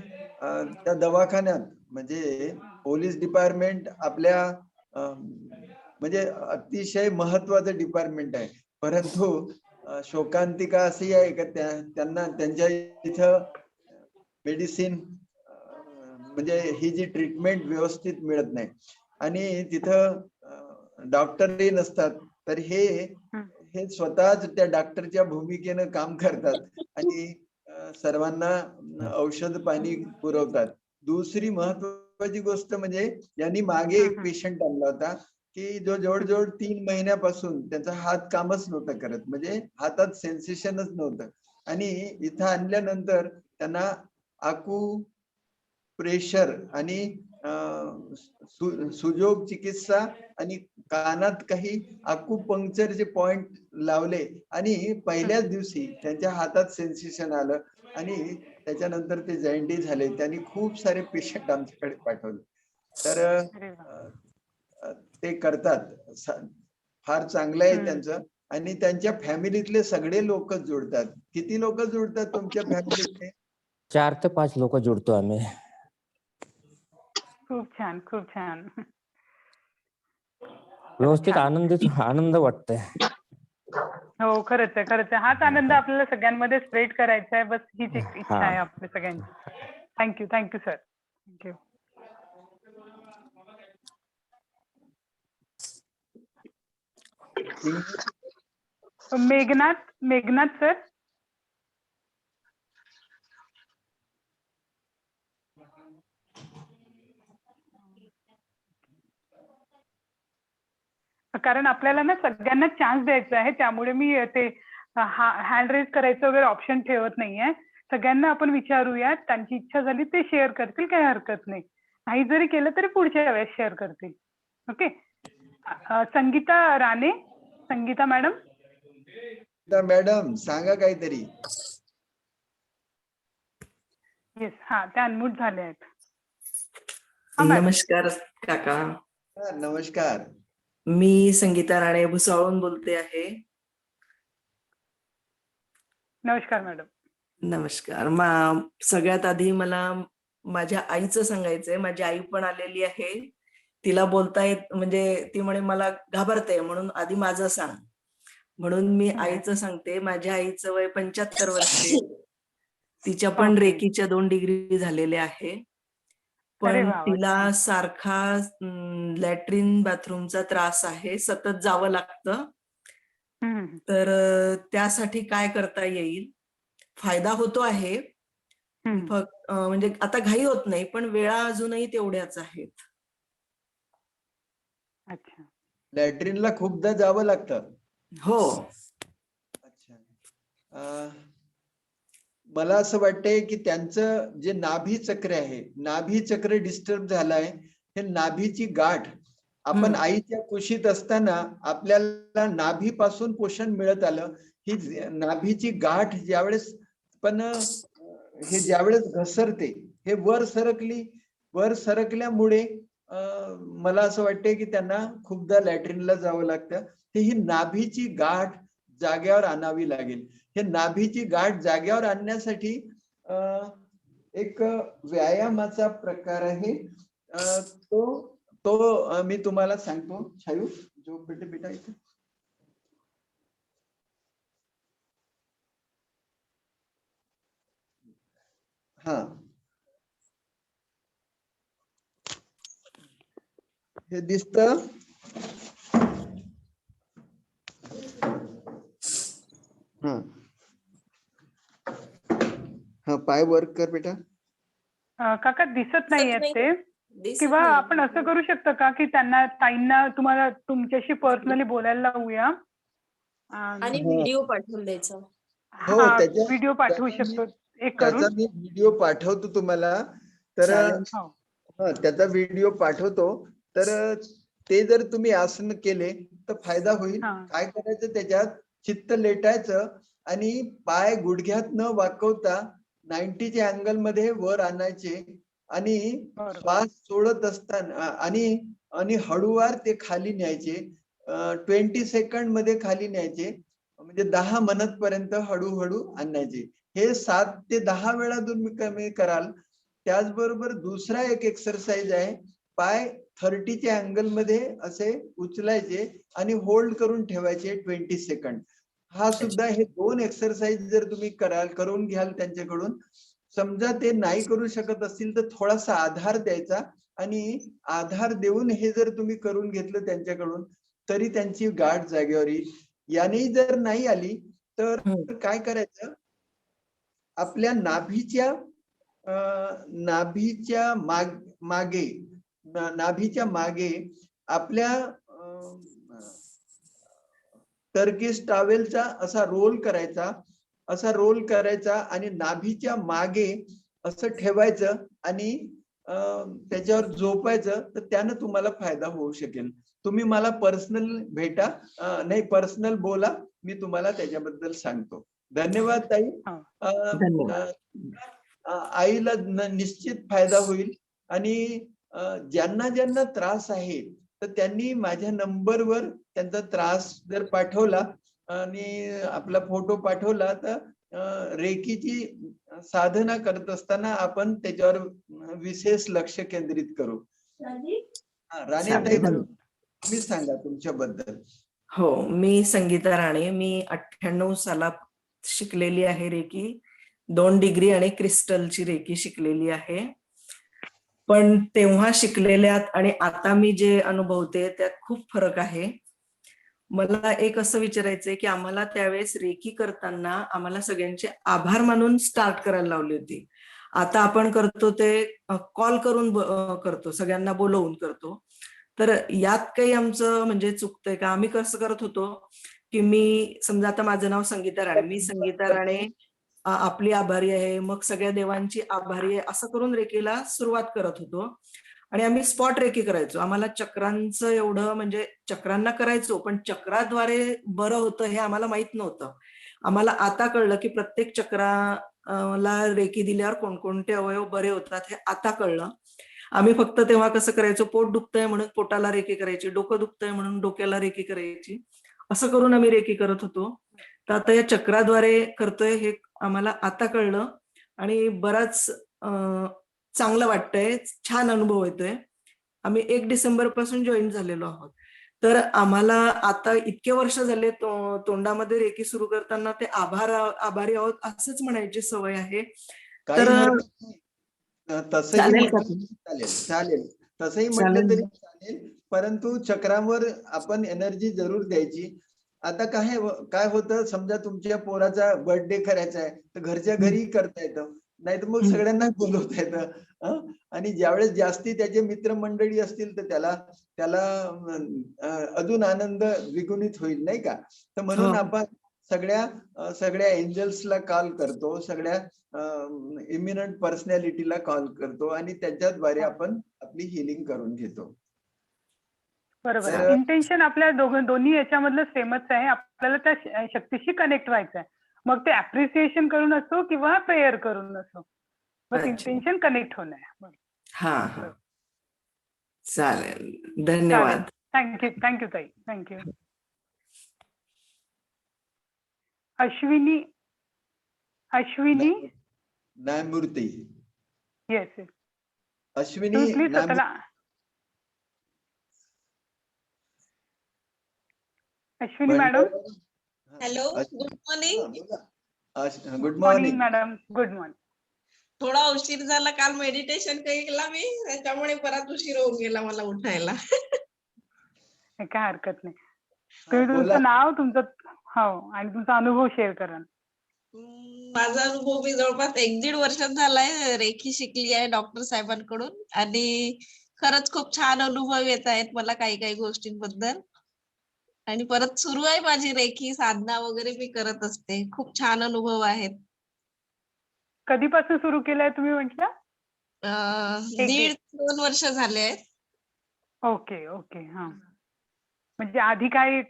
त्या दवाखान्यात म्हणजे पोलीस डिपार्टमेंट आपल्या म्हणजे अतिशय महत्वाचं डिपार्टमेंट आहे. परंतु शोकांतिका अशी आहे का त्यांना त्यांच्या इथं मेडिसिन म्हणजे ही जी ट्रीटमेंट व्यवस्थित मिळत नाही. आणि तिथं डॉक्टरही नसतात. तर हे स्वतःच त्या डॉक्टरच्या भूमिकेनं काम करतात आणि सर्वांना औषध पाणी पुरवतात. दुसरी महत्वाची गोष्ट म्हणजे यांनी मागे एक पेशंट आणला होता की जो जवळजवळ 3 महिन्यापासून त्याचा हात कामच नव्हता करत, म्हणजे हातात सेन्सेशनच नव्हतं. आणि इथं आणल्यानंतर त्यांना आकू प्रेशर आणि सुजोग चिकित्सा आणि कानात काही आकुपंक्चरचे पॉइंट लावले आणि पहिल्याच दिवशी त्यांच्या हातात सेन्सेशन आलं आणि त्याच्यानंतर ते जॉईंटी झाले. त्यांनी खूप सारे पेशंट आमच्याकडे पाठवले. तर ते करतात, फार चांगलं आहे त्यांचं. आणि त्यांच्या फॅमिलीतले सगळे लोक जुळतात. किती लोक जुळतात तुमच्या फॅमिलीतले? 4 ते 5 लोक जुडतो आम्ही. खूप छान, खूप छान. व्यवस्थित छान. आनंद वाटतंय. हो, खरंच आहे, खरंच आहे. हाच आनंद आपल्याला सगळ्यांमध्ये स्प्रेड करायचा आहे. बस हीच एक इच्छा आहे हा. आपल्या सगळ्यांची. Thank you, thank you sir. Thank you. Meghnath sir. कारण आपल्याला ना सगळ्यांना चान्स द्यायचा आहे, त्यामुळे मी ते हँड रेज करायचं वगैरे ऑप्शन ठेवत नाहीये. सगळ्यांना आपण विचारूयात, त्यांची इच्छा झाली ते शेअर करतील, काही हरकत नाही. नाही जरी केलं तरी पुढच्या वेळेस शेअर करतील. Okay. Sangeeta Rane, Sangeeta madam. Madam सांगा काहीतरी. येस, हा, त्या अनम्यूट झाले आहेत. मॅडम. नमस्कार काका. नमस्कार. मी संगीता राणे भुसावळून बोलते आहे. नमस्कार मॅडम. नमस्कार. सगळ्यात आधी मला माझ्या आईचं सांगायचंय. माझी आई पण आलेली आहे. तिला बोलता येत, म्हणजे ती म्हणे मला घाबरते, म्हणून आधी माझं सांग, म्हणून मी आईचं सांगते. माझ्या आईचं वय 75 वर्षे. तिच्या पण रेकीच्या 2 डिग्री झालेल्या आहे. पण तिला सारखा लॅट्रिन बाथरूमचा त्रास आहे, सतत जावं लागतं. तर त्यासाठी काय करता येईल? फायदा होतो आहे, फक्त म्हणजे आता घाई होत नाही, पण वेळा अजूनही तेवढ्याच आहेत. अच्छा. लॅट्रिनला खूपदा जावं लागतं? हो. अच्छा. मला असं वाटतंय की त्यांचं जे नाभी चक्र आहे, नाभी चक्र डिस्टर्ब झालाय हे नाभीची गाठ. आपण आईच्या कुशीत असताना आपल्याला नाभीपासून पोषण मिळत आलं. ही नाभीची गाठ ज्यावेळेस पण हे ज्यावेळेस घसरते, हे वर सरकल्यामुळे मला असं वाटतंय की त्यांना खूपदा लॅट्रिनला जावं लागतं. तर ही नाभीची गाठ जाग्यावर आणावी लागेल. हे नाभीची गाठ जाग्यावर आणण्यासाठी एक व्यायामाचा प्रकार आहे. तो मी तुम्हाला सांगतो. छायू जो बेटा इथे हा, हे दिसतं. हा पाय वर्क कर बेटा. काका दिसत नाहीये ते, किंवा आपण असं करू शकतो का की त्यांना ताईंना तुम्हाला तुमच्याशी पर्सनली बोलायला लावूया आणि व्हिडिओ पाठवून द्यायचा. हो, व्हिडिओ पाठवू शकतो एक करून. त्याचा मी व्हिडिओ पाठवतो तुम्हाला. तर त्याचा व्हिडिओ पाठवतो. तर ते जर तुम्ही आसन केले तर फायदा होईल. काय करायचं, त्याच्यात चित्त लेटायचं आणि पाय गुडघ्यात न वाकवता 90च्या अँगल मध्ये वर आणायचे आणि श्वास सोडत असताना आणि हळूवार ते खाली न्यायचे. 20 सेकंड मध्ये खाली न्यायचे, म्हणजे 10 म्हणत पर्यंत हळूहळू आणायचे. हे 7 ते 10 वेळा तुम्ही कमी कराल. त्याचबरोबर दुसरा एक एक्सरसाइज आहे, पाय 30च्या अँगल मध्ये असे उचलायचे आणि होल्ड करून ठेवायचे 20 सेकंड. हा सुद्धा, हे 2 एक्सरसाइज जर तुम्ही करून घ्याल त्यांच्याकडून. समजा ते नाही करू शकत असतील तर थोडासा आधार द्यायचा आणि आधार देऊन हे जर तुम्ही करून घेतलं त्यांच्याकडून तरी त्यांची गाठ जागेवर येईल. याने जर नाही आली तर काय करायचं, आपल्या नाभीच्या मागे आपल्या टर्किश टॉवेलचा असा रोल करायचा आणि नाभीच्या मागे असं ठेवायचं आणि त्याच्यावर झोपायचं. तर त्यानं तुम्हाला फायदा होऊ शकेल. तुम्ही मला पर्सनल बोला, मी तुम्हाला त्याच्याबद्दल सांगतो. धन्यवाद ताई. आईला निश्चित फायदा होईल. आणि ज्यांना त्रास आहे तर त्यांनी माझ्या नंबरवर त्यांचा त्रास जर पाठवला आणि आपला फोटो पाठवला तर रेकीची साधना करत असताना आपण त्याच्यावर विशेष लक्ष केंद्रित करू. राणीताई, तुम्ही सांगा तुमच्याबद्दल. हो, मी संगीता राणे. मी 98 सालात शिकलेली आहे रेकी. 2 डिग्री आणि क्रिस्टलची रेकी शिकलेली आहे. पण तेव्हा शिकलेल्यात आणि आता मी जे अनुभवते त्यात खूप फरक आहे. मला एक असं विचारायचंय की आम्हाला त्यावेळेस रेकी करताना आम्हाला सगळ्यांचे आभार मानून स्टार्ट करायला लावली होती. आता आपण करतो ते कॉल करून करतो, सगळ्यांना बोलवून करतो. तर यात काही आमचं म्हणजे चुकतंय का? आम्ही कसं करत होतो की मी समजा, आता माझं नाव संगीता राणे, मी संगीता राणे आपली आभारी आहे, मग सगळ्या देवांची आभारी आहे, असं करून रेकीला सुरुवात करत होतो. आणि आम्ही स्पॉट रेकी करायचो. आम्हाला चक्रांचं एवढं म्हणजे चक्रांना करायचो, पण चक्राद्वारे बरं होतं हे आम्हाला माहित नव्हतं. आम्हाला आता कळलं की प्रत्येक चक्राला रेकी दिल्यावर कोणकोणते अवयव बरे होतात हे आता कळलं. आम्ही फक्त तेव्हा कसं करायचो, पोट दुखतंय म्हणून पोटाला रेकी करायची, डोकं दुखतंय म्हणून डोक्याला रेकी करायची, असं करून आम्ही रेकी करत होतो. तर आता या चक्राद्वारे करतोय हे आम्हाला आता कळलं आणि बराच चांगलं वाटतंय, छान अनुभव येतोय. आम्ही 1 डिसेंबर पासून जॉईन झालेलो आहोत. तर आम्हाला आता इतके वर्ष झाले तोंडामध्ये रेकी सुरू करताना ते आभारी आहोत असंच म्हणायची सवय आहे. तर तसंही म्हटलं तरी चालेल, परंतु चक्रांवर आपण एनर्जी जरूर द्यायची. आता काय होतं, समजा तुमच्या पोराचा बर्थडे करायचा आहे तर घरच्या घरी करता येतं, नाही तर मग सगळ्यांना बोलवता येतं. आणि ज्यावेळेस जास्ती त्याचे मित्रमंडळी असतील तर त्याला अजून आनंद द्विगुणित होईल, नाही का? तर म्हणून आपण सगळ्या एंजल्सला कॉल करतो, सगळ्या इमिनंट पर्सनॅलिटीला कॉल करतो आणि त्याच्याद्वारे आपण आपली हिलिंग करून घेतो. बरोबर. तर इंटेन्शन आपल्या दोन्ही याच्यामधलं सेमच आहे. आपल्याला त्या शक्तीशी कनेक्ट व्हायचं आहे. मग ते अप्रिसिएशन करून असो किंवा प्रेयर करून असो. बस अच्छा. इंटेन्शन कनेक्ट होणं आहे. बरं. हा हा चालेल, चालेल. धन्यवाद. थँक्यू ताई. थँक्यू. अश्विनी न्यायमूर्ती. येस. अश्विनी तुम्ही प्लीज न्यायमूर्ती. स्वतःला Ashwini madam. Hello, good morning. Good morning morning madam. Good morning. थोडा उशीर झाला, काल मेडिटेशन केला मी, त्याच्यामुळे परत उशीर होऊन गेला मला उठायला. काय हरकत नाही. हा, तुम्ही बोला. तुमचं नाव, तुमचं हो आणि तुमचा अनुभव शेअर करा. माझा अनुभव, मी जवळपास 1-1.5 वर्षात झालाय रेखी शिकली आहे डॉक्टर साहेबांकडून, आणि खरंच खूप छान अनुभव येत आहेत मला काही काही गोष्टींबद्दल. आणि परत सुरू आहे माझी रेखी साधना वगैरे मी करत असते. खूप छान अनुभव आहेत. कधीपासून सुरू केलंय तुम्ही म्हटलं? 1.5-2 वर्ष झाले आहेत. ओके. हा. म्हणजे आधी काय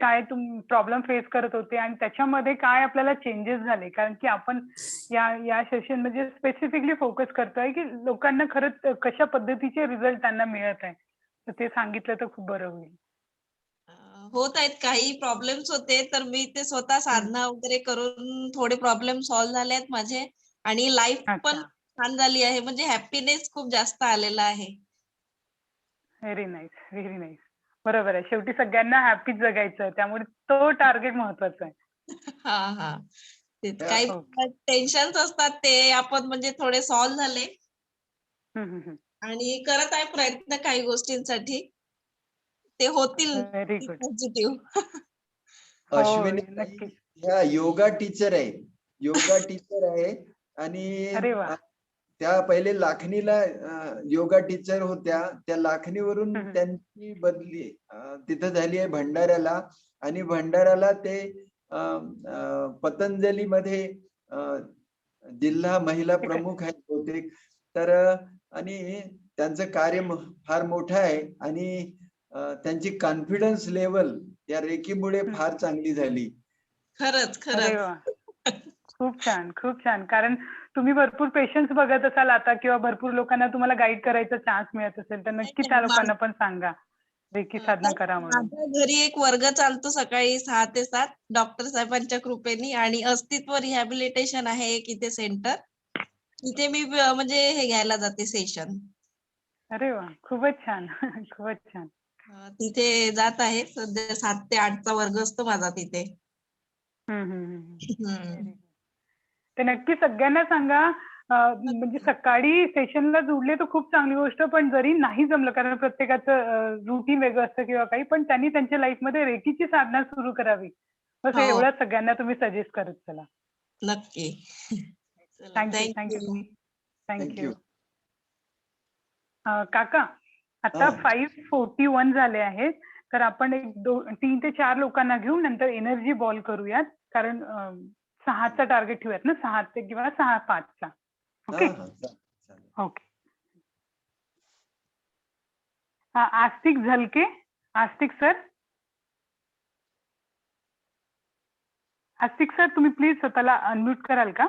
प्रॉब्लेम फेस करत होते आणि त्याच्यामध्ये काय आपल्याला चेंजेस झाले? कारण की आपण या सेशन मध्ये स्पेसिफिकली फोकस करतोय की लोकांना खरंच कशा पद्धतीचे रिझल्ट त्यांना मिळत आहे. तर ते सांगितलं तर खूप बरं होईल. होत आहेत, काही प्रॉब्लेम्स होते, तर मी ते स्वतः साधना वगैरे करून थोडे प्रॉब्लेम सॉल्व्ह झाले आहेत माझे, आणि लाईफ पण अच्छा. छान झाली आहे. म्हणजे हॅपीनेस खूप जास्त आलेला आहे. Very nice. बरोबर आहे. शेवटी सगळ्यांना हॅपीच जगायचं, त्यामुळे तो टार्गेट महत्वाचा आहे. हा. तेच या- काही ओके. टेन्शन्स असतात, ते आपण म्हणजे थोडे सॉल्व्ह झाले, आणि करत आहे प्रयत्न काही गोष्टींसाठी. ते होतील व्हेरी गुड. पॉझिटिव्ह. अश्विनी नक्की. ह्या योगा टीचर आहे आणि अरे वा. त्या पहिले लाखणीला योगा टीचर होत्या. त्या लाखणीवरून त्यांची बदली तिथं झाली आहे भंडाऱ्याला, आणि भंडाऱ्याला ते पतंजलीमध्ये जिल्हा महिला प्रमुख आहेत बहुतेक. तर आणि त्यांचं कार्य फार मोठं आहे, आणि त्यांची कॉन्फिडन्स लेवल या रेखीमुळे फार चांगली झाली. खरंच. अरे वा. खूप छान. कारण तुम्ही भरपूर पेशंट्स बघत असाल आता, किंवा भरपूर लोकांना तुम्हाला गाईड करायचा चान्स मिळत असेल, तर नक्की त्या लोकांना पण सांगा रेकी साधना करा म्हणून. माझ्या घरी एक वर्ग चालतो सकाळी 6 ते 7 डॉक्टर साहेबांच्या कृपेने, आणि अस्तित्व रिहॅबिलिटेशन आहे एक इथे सेंटर. तिथे मी म्हणजे हे घ्यायला जाते सेशन. अरे वा. खूपच छान. तिथे जात आहे. सध्या 7 ते 8चा वर्ग असतो माझा तिथे. ते नक्की सगळ्यांना सांगा. म्हणजे सकाळी सेशनला जुडले तर खूप चांगली गोष्ट, पण जरी नाही जमलं, कारण प्रत्येकाचं रुटीन वेगळं असतं किंवा काही, पण त्यांनी त्यांच्या लाईफमध्ये रेकीची साधना सुरू करावी. बस हो. एवढं सगळ्यांना तुम्ही सजेस्ट करत चला. नक्की. थँक्यू. थँक्यू. काका, आता 5:41 झाले आहेत, तर आपण 3 ते 4 लोकांना घेऊन नंतर एनर्जी बॉल करूयात, कारण 6चा टार्गेट ठेवूयात ना, 6 ते किंवा 6:05चा. ओके. आस्तिक झलके. आस्तिक सर, तुम्ही प्लीज स्वतःला अनम्यूट कराल का?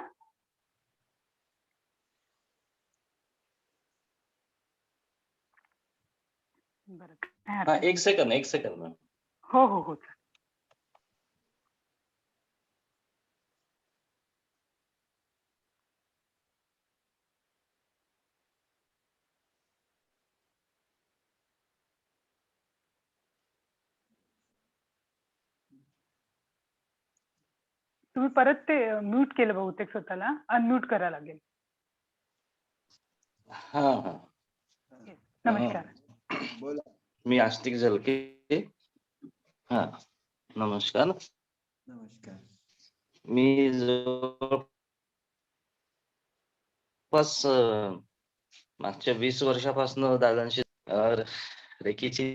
बरं. एक सेकंड मॅम. हो. तुम्ही परत ते म्यूट केलं बहुतेक, स्वतःला अनम्यूट करायला लागेल. हा. नमस्कार. बोला. मी आस्तिक झलके. हा, नमस्कार. मी जवळपास मागच्या 20 वर्षापासून दादांशी रेकीची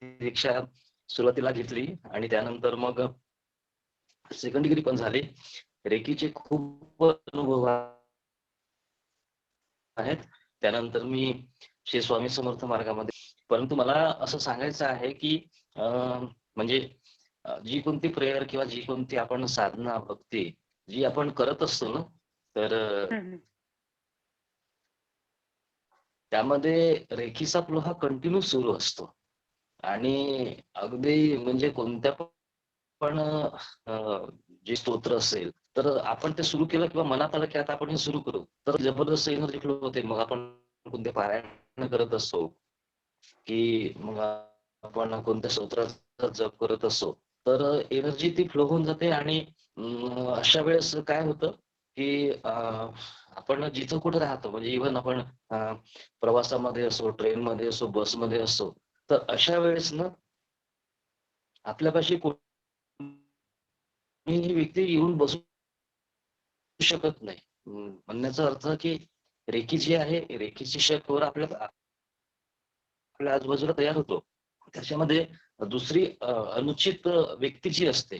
दीक्षा सुरुवातीला घेतली, आणि त्यानंतर मग सेकंड डिग्री पण झाली. रेकीचे खूप अनुभव आहेत. त्यानंतर मी श्री स्वामी समर्थ मार्गामध्ये. परंतु मला असं सांगायचं आहे की म्हणजे जी कोणती प्रेयर किंवा जी कोणती आपण साधना भक्ती जी आपण करत असतो ना, तर त्यामध्ये रेखीचा फ्लो हा कंटिन्यू सुरू असतो. आणि अगदी म्हणजे कोणत्या पण जे स्तोत्र असेल तर आपण ते सुरू केलं किंवा मनात आलं की आता आपण हे सुरू करू, तर जबरदस्त एनर्जी फ्लो होते. मग आपण कोणते पारायण करत असो की मग आपण कोणत्या स्तोत्राचा जप करत असो, तर एनर्जी ती फ्लो होऊन जाते. आणि अशा वेळेस काय होतं की आपण जिथं कुठं राहतो, म्हणजे इव्हन आपण प्रवासामध्ये असो, ट्रेनमध्ये असो, बसमध्ये असो, तर अशा वेळेस ना आपल्यापाशी कोणीही व्यक्ती येऊन बसू शकत नाही. म्हणण्याचा अर्थ की रेखी जी आहे, रेखीची शक्तीवर आपल्या आजूबाजूला तयार होतो. त्याच्यामध्ये दुसरी अनुचित व्यक्ती जी असते,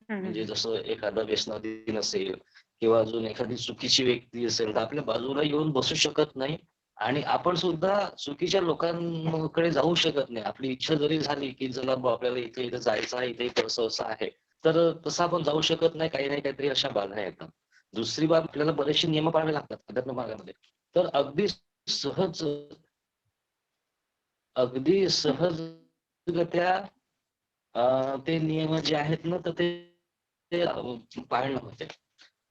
म्हणजे जसं एखादा व्यसनाधीन असेल किंवा अजून एखादी चुकीची व्यक्ती असेल, तर आपल्या बाजूला येऊन बसू शकत नाही. आणि आपण सुद्धा चुकीच्या लोकांकडे जाऊ शकत नाही. आपली इच्छा जरी झाली की चला आपल्याला इथे इथे जायचं आहे, इथे इथे असं आहे, तर तसं आपण जाऊ शकत नाही. काही नाही काहीतरी अशा बाधा येतात. दुसरी बाब, आपल्याला बरेचसे नियम पाळावे लागतात अध्यात्म मार्गामध्ये. तर अगदी सहजगत्या ते नियम जे आहेत ना, तर ते पाळणं होते.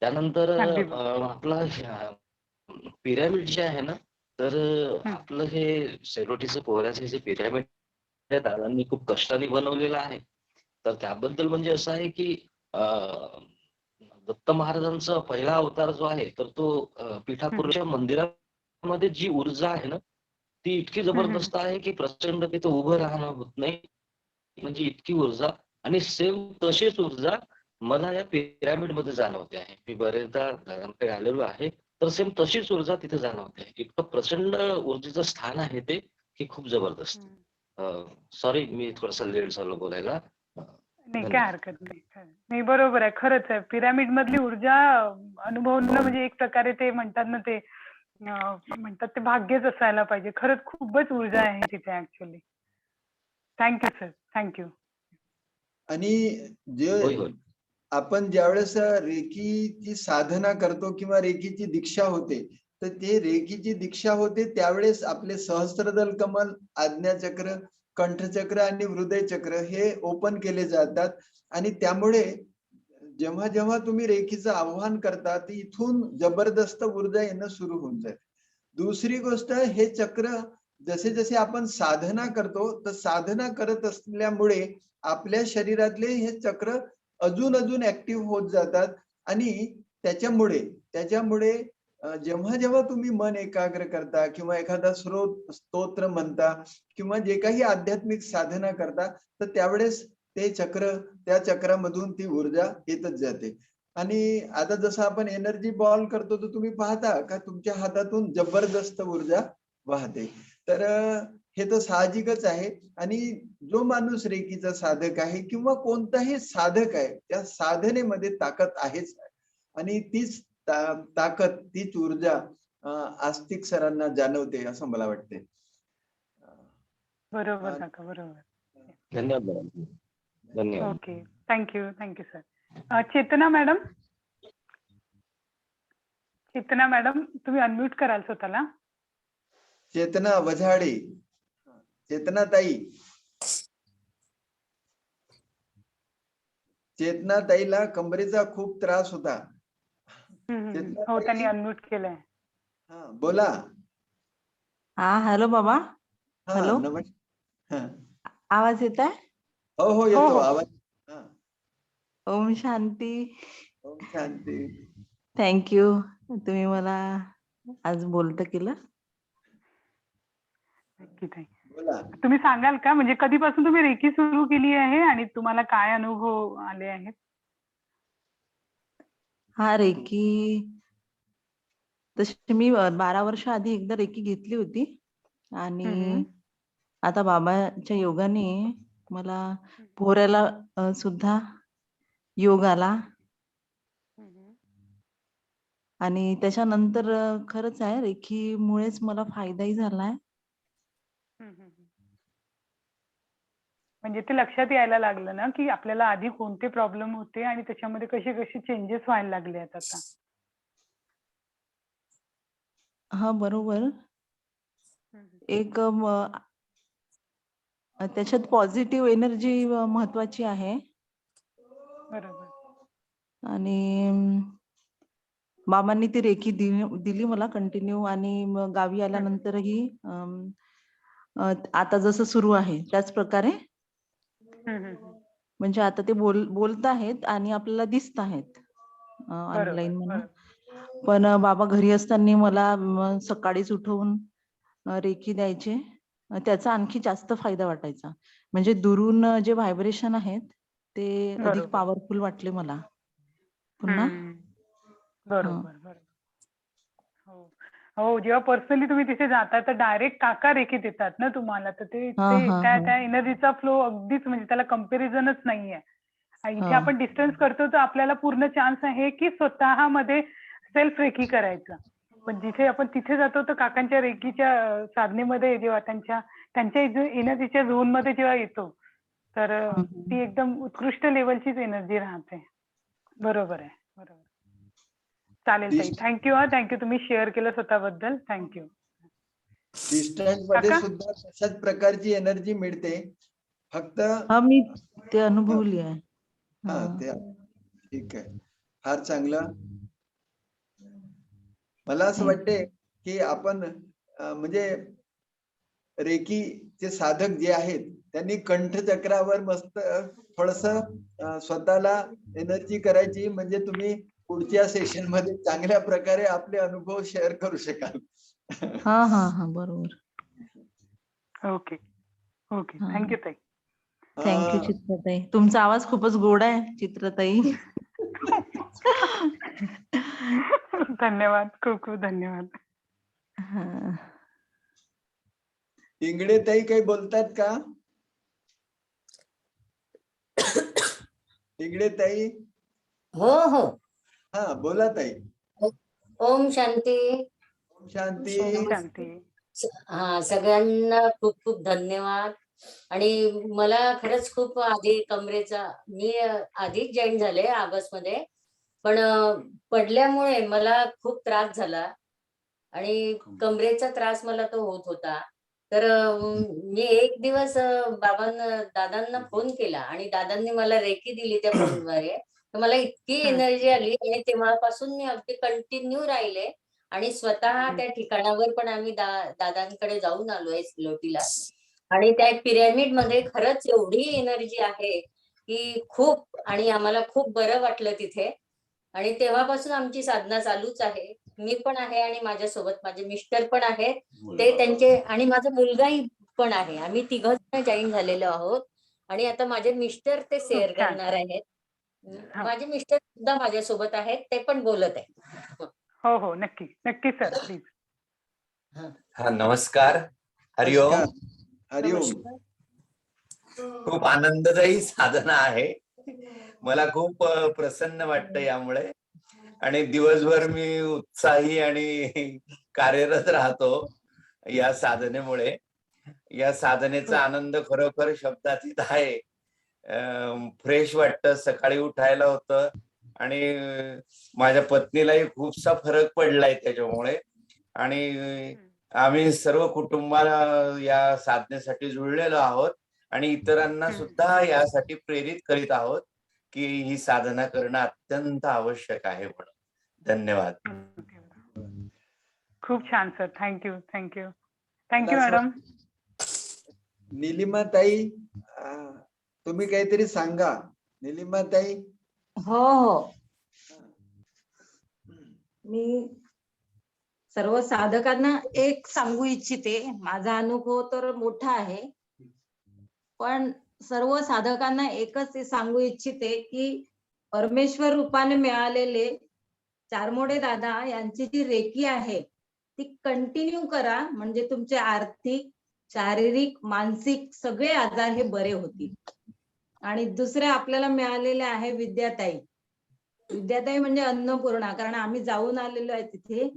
त्यानंतर आपला पिरॅमिड जे आहे ना, तर आपलं हे सेरोटीचं पोहऱ्याचं जे पिरॅमिड दादांनी खूप कष्टाने बनवलेलं आहे. तर त्याबद्दल म्हणजे असं आहे की दत्त महाराजांचा पहिला अवतार जो आहे, तर तो पीठापूरच्या मंदिरामध्ये जी ऊर्जा आहे ना, ती इतकी जबरदस्त आहे की प्रचंड तिथं उभं राहणं होत नाही. म्हणजे इतकी ऊर्जा. आणि सेम तशीच ऊर्जा मला या पिरॅमिड मध्ये जाणवते आहे. मी बरेचदा दादांकडे आलेलो आहे, तर सेम तशीच ऊर्जा तिथे जाणवते आहे. इतकं प्रचंड ऊर्जेचं स्थान आहे ते, की खूप जबरदस्त. सॉरी, मी थोडासा लेट झालो बोलायला. नाही, काय हरकत नाही. नाही, बरोबर आहे, खरंच आहे. पिरामिड मधली ऊर्जा अनुभवणं म्हणजे एक प्रकारे ते म्हणतात ना, ते म्हणतात ते भाग्यच असायला पाहिजे. खरंच खूपच ऊर्जा आहे तिथे ऍक्च्युअली. Thank you sir, thank you. आणि जे आपण ज्यावेळेस रेकीची साधना करतो किंवा रेकीची दीक्षा होते, तर ते रेकीची दीक्षा होते त्यावेळेस आपले सहस्त्रदल कमल, आज्ञाचक्र, कंठचक्र आणि हृदय चक्र हे ओपन केले जातात. आणि त्यामुळे जेव्हा जेव्हा तुम्ही रेखीचं आव्हान करता, ती इथून जबरदस्त ऊर्जा येणं सुरू होऊन जाते. दुसरी गोष्ट, हे चक्र जसे जसे आपण साधना करतो, तर साधना करत असल्यामुळे आपल्या शरीरातले हे चक्र अजून अजून ऍक्टिव्ह होत जातात. आणि त्याच्यामुळे जेव्हा जेव्हा तुम्ही मन एकाग्र करता किंवा एखादा स्तोत्र म्हणता किंवा जे काही आध्यात्मिक साधना करता, तर त्यावेळेस ते चक्र, त्या चक्रामधून ती ऊर्जा येतच जाते. आणि आता जसं आपण एनर्जी बॉल करतो, तर तुम्ही पाहता का तुमच्या हातातून जबरदस्त ऊर्जा वाहते. तर हे तर साहजिकच आहे. आणि जो माणूस रेकीचा साधक आहे किंवा कोणताही साधक आहे, त्या साधनेमध्ये ताकद आहेच. आणि तीच ताकद, तीच ऊर्जा आस्तिक सरांना जाणवते असं मला वाटते. बरोबर काका, बरोबर. धन्यवाद. धन्यवाद. Okay, thank you, thank you sir. Chetana madam, Chetana madam, तुम्ही अनम्यूट कराल स्वतःला. चेतना वझाडे, चेतना ताई, चेतना ताईला कमरेचा खूप त्रास होता. हो, त्यांनी अनम्यूट केलंय. हा, बोला. हा, हॅलो बाबा. हॅलो, नमस्कार. आवाज येत आहे? हो हो, येतो आवाज. ओम शांती. ओम शांती. थँक्यू, तुम्ही मला आज बोलतं केलं. बोला. तुम्ही सांगाल का, म्हणजे कधीपासून तुम्ही रेकी सुरू केली आहे आणि तुम्हाला काय अनुभव आले आहेत? हा, रेकी तशी मी 12 वर्ष आधी एकदा रेकी घेतली होती. आणि आता बाबाच्या योगाने मला पोहऱ्याला सुद्धा योग आला. आणि त्याच्यानंतर खरंच आहे, रेखीमुळेच मला फायदाही झालाय म्हणजे ते लक्षात यायला लागलं ना की आपल्याला आधी कोणते प्रॉब्लेम होते आणि त्याच्यामध्ये कसे कसे चेंजेस व्हायला लागले आहेत आता. हा बरोबर. एक त्याच्यात पॉझिटिव्ह एनर्जी महत्वाची आहे. बरोबर. आणि बाबांनी ती रेखी दिली मला कंटिन्यू. आणि मग गावी आल्यानंतरही आता जसं सुरू आहे त्याच प्रकारे म्हणजे आता ते बोलत आहेत आणि आपल्याला दिसत आहेत ऑनलाईन म्हणा. पण बाबा घरी असताना मला सकाळीच उठवून रेखी द्यायचे. त्याचा आणखी जास्त फायदा वाटायचा. म्हणजे दुरून जे व्हायब्रेशन आहेत ते अधिक पॉवरफुल वाटले मला पुन्हा. बरोबर बरोबर. हो हो, जेव्हा पर्सनली तुम्ही तिथे जाता तर डायरेक्ट काका रेखी देतात ना तुम्हाला, तर ते त्या एनर्जीचा फ्लो अगदीच म्हणजे त्याला कम्पॅरिझनच नाहीये. इथे आपण डिस्टन्स करतो तर आपल्याला पूर्ण चान्स आहे की स्वतःमध्ये सेल्फ रेखी करायचं. पण जिथे आपण तिथे जातो तर काकांच्या रेखीच्या साधनेमध्ये जेव्हा त्यांच्या एनर्जीच्या झोन मध्ये जेव्हा येतो तर ती एकदम उत्कृष्ट लेवलचीच एनर्जी राहते. बरोबर आहे, बरोबर. चालेल ताई, थँक्यू. थँक्यू, तुम्ही शेअर केलं स्वतःबद्दल. थँक्यू. डिस्टन्स मध्ये सुद्धा तशाच प्रकारची एनर्जी मिळते. फक्त मी ते अनुभवली आहे. ठीक आहे, फार चांगलं. मला असं वाटते की आपण म्हणजे रेकीचे साधक जे आहेत त्यांनी कंठचक्रावर मस्त थोडस स्वतःला एनर्जी करायची, म्हणजे तुम्ही पुढच्या सेशन मध्ये चांगल्या प्रकारे आपले अनुभव शेअर करू शकाल. हा बरोबर. ओके ओके, थँक्यू ताई. थँक्यू चित्रताई. तुमचा आवाज खूपच गोड आहे चित्रताई. धन्यवाद, खूप खूप धन्यवाद. इंगडे ताई काही बोलतात का? इंगडे ताई? हो हो, हा बोला ताई. ओम शांती. ओम शांती. शांती. हा, सगळ्यांना खूप खूप धन्यवाद. आणि मला खरंच खूप आधी कमरेचा, मी आधीच जॉईन झाले ऑगस्ट मध्ये, पण पडल्यामुळे मला खूप त्रास झाला आणि कमरेचा त्रास मला तो होत होता. तर मी एक दिवस दादांना फोन केला आणि दादांनी मला रेकी दिली त्या फोनद्वारे. तर मला इतकी एनर्जी आली आणि तेव्हापासून मी अगदी कंटिन्यू राहिले. आणि स्वतः त्या ठिकाणावर पण आम्ही दादांकडे जाऊन आलोय सिलोटीला. आणि त्या पिरॅमिड मध्ये खरंच एवढी एनर्जी आहे की खूप, आणि आम्हाला खूप बरं वाटलं तिथे. आणि तेव्हापासून आमची साधना चालूच आहे. मी पण आहे आणि माझ्यासोबत माझे मिस्टर पण आहेत, ते त्यांचे, आणि माझा मुलगाही पण आहे. आम्ही तिघं जॉईन झालेलो आहोत. आणि आता माझे मिस्टर ते शेअर करणार आहेत. माझे मिस्टर सुद्धा माझ्यासोबत आहेत, ते पण बोलत आहेत. हो हो, नक्की नक्की सर, प्लीज. हा, नमस्कार. हरिओम. हरिओम. खूप आनंददायी साधना आहे. मला खूप प्रसन्न वाटतं यामुळे. आणि दिवसभर मी उत्साही आणि कार्यरत राहतो या साधनेमुळे. या साधनेचा आनंद खरोखर शब्दातीत आहे. फ्रेश वाटतं, सकाळी उठायला होतं. आणि माझ्या पत्नीलाही खूपसा फरक पडलाय त्याच्यामुळे. आणि आम्ही सर्व कुटुंबाला या साधनेसाठी जुळलेलो आहोत आणि इतरांना सुद्धा यासाठी प्रेरित करीत आहोत की ही साधना करणं अत्यंत आवश्यक आहे म्हणून. धन्यवाद. खूप छान sir, thank you thank you thank you madam. Nilima ताई, तुम्ही काहीतरी सांगा. निलिमा ताई? हो हो, मी सर्व साधकांना एक सांगू इच्छिते. माझा अनुभव तर मोठा आहे, पण सर्व साधकांना एकच सांगू इच्छिते की परमेश्वर रूपाने मिळालेले चारमोडे दादा यांची जी रेकी आहे ती कंटिन्यू करा, म्हणजे तुमचे आर्थिक, शारीरिक, मानसिक सगळे आजार हे बरे होतील. आणि दुसरे आपल्याला मिळालेले आहे विद्याताई. विद्याताई म्हणजे अन्नपूर्णा, कारण आम्ही जाऊन आलेलो आहे तिथे.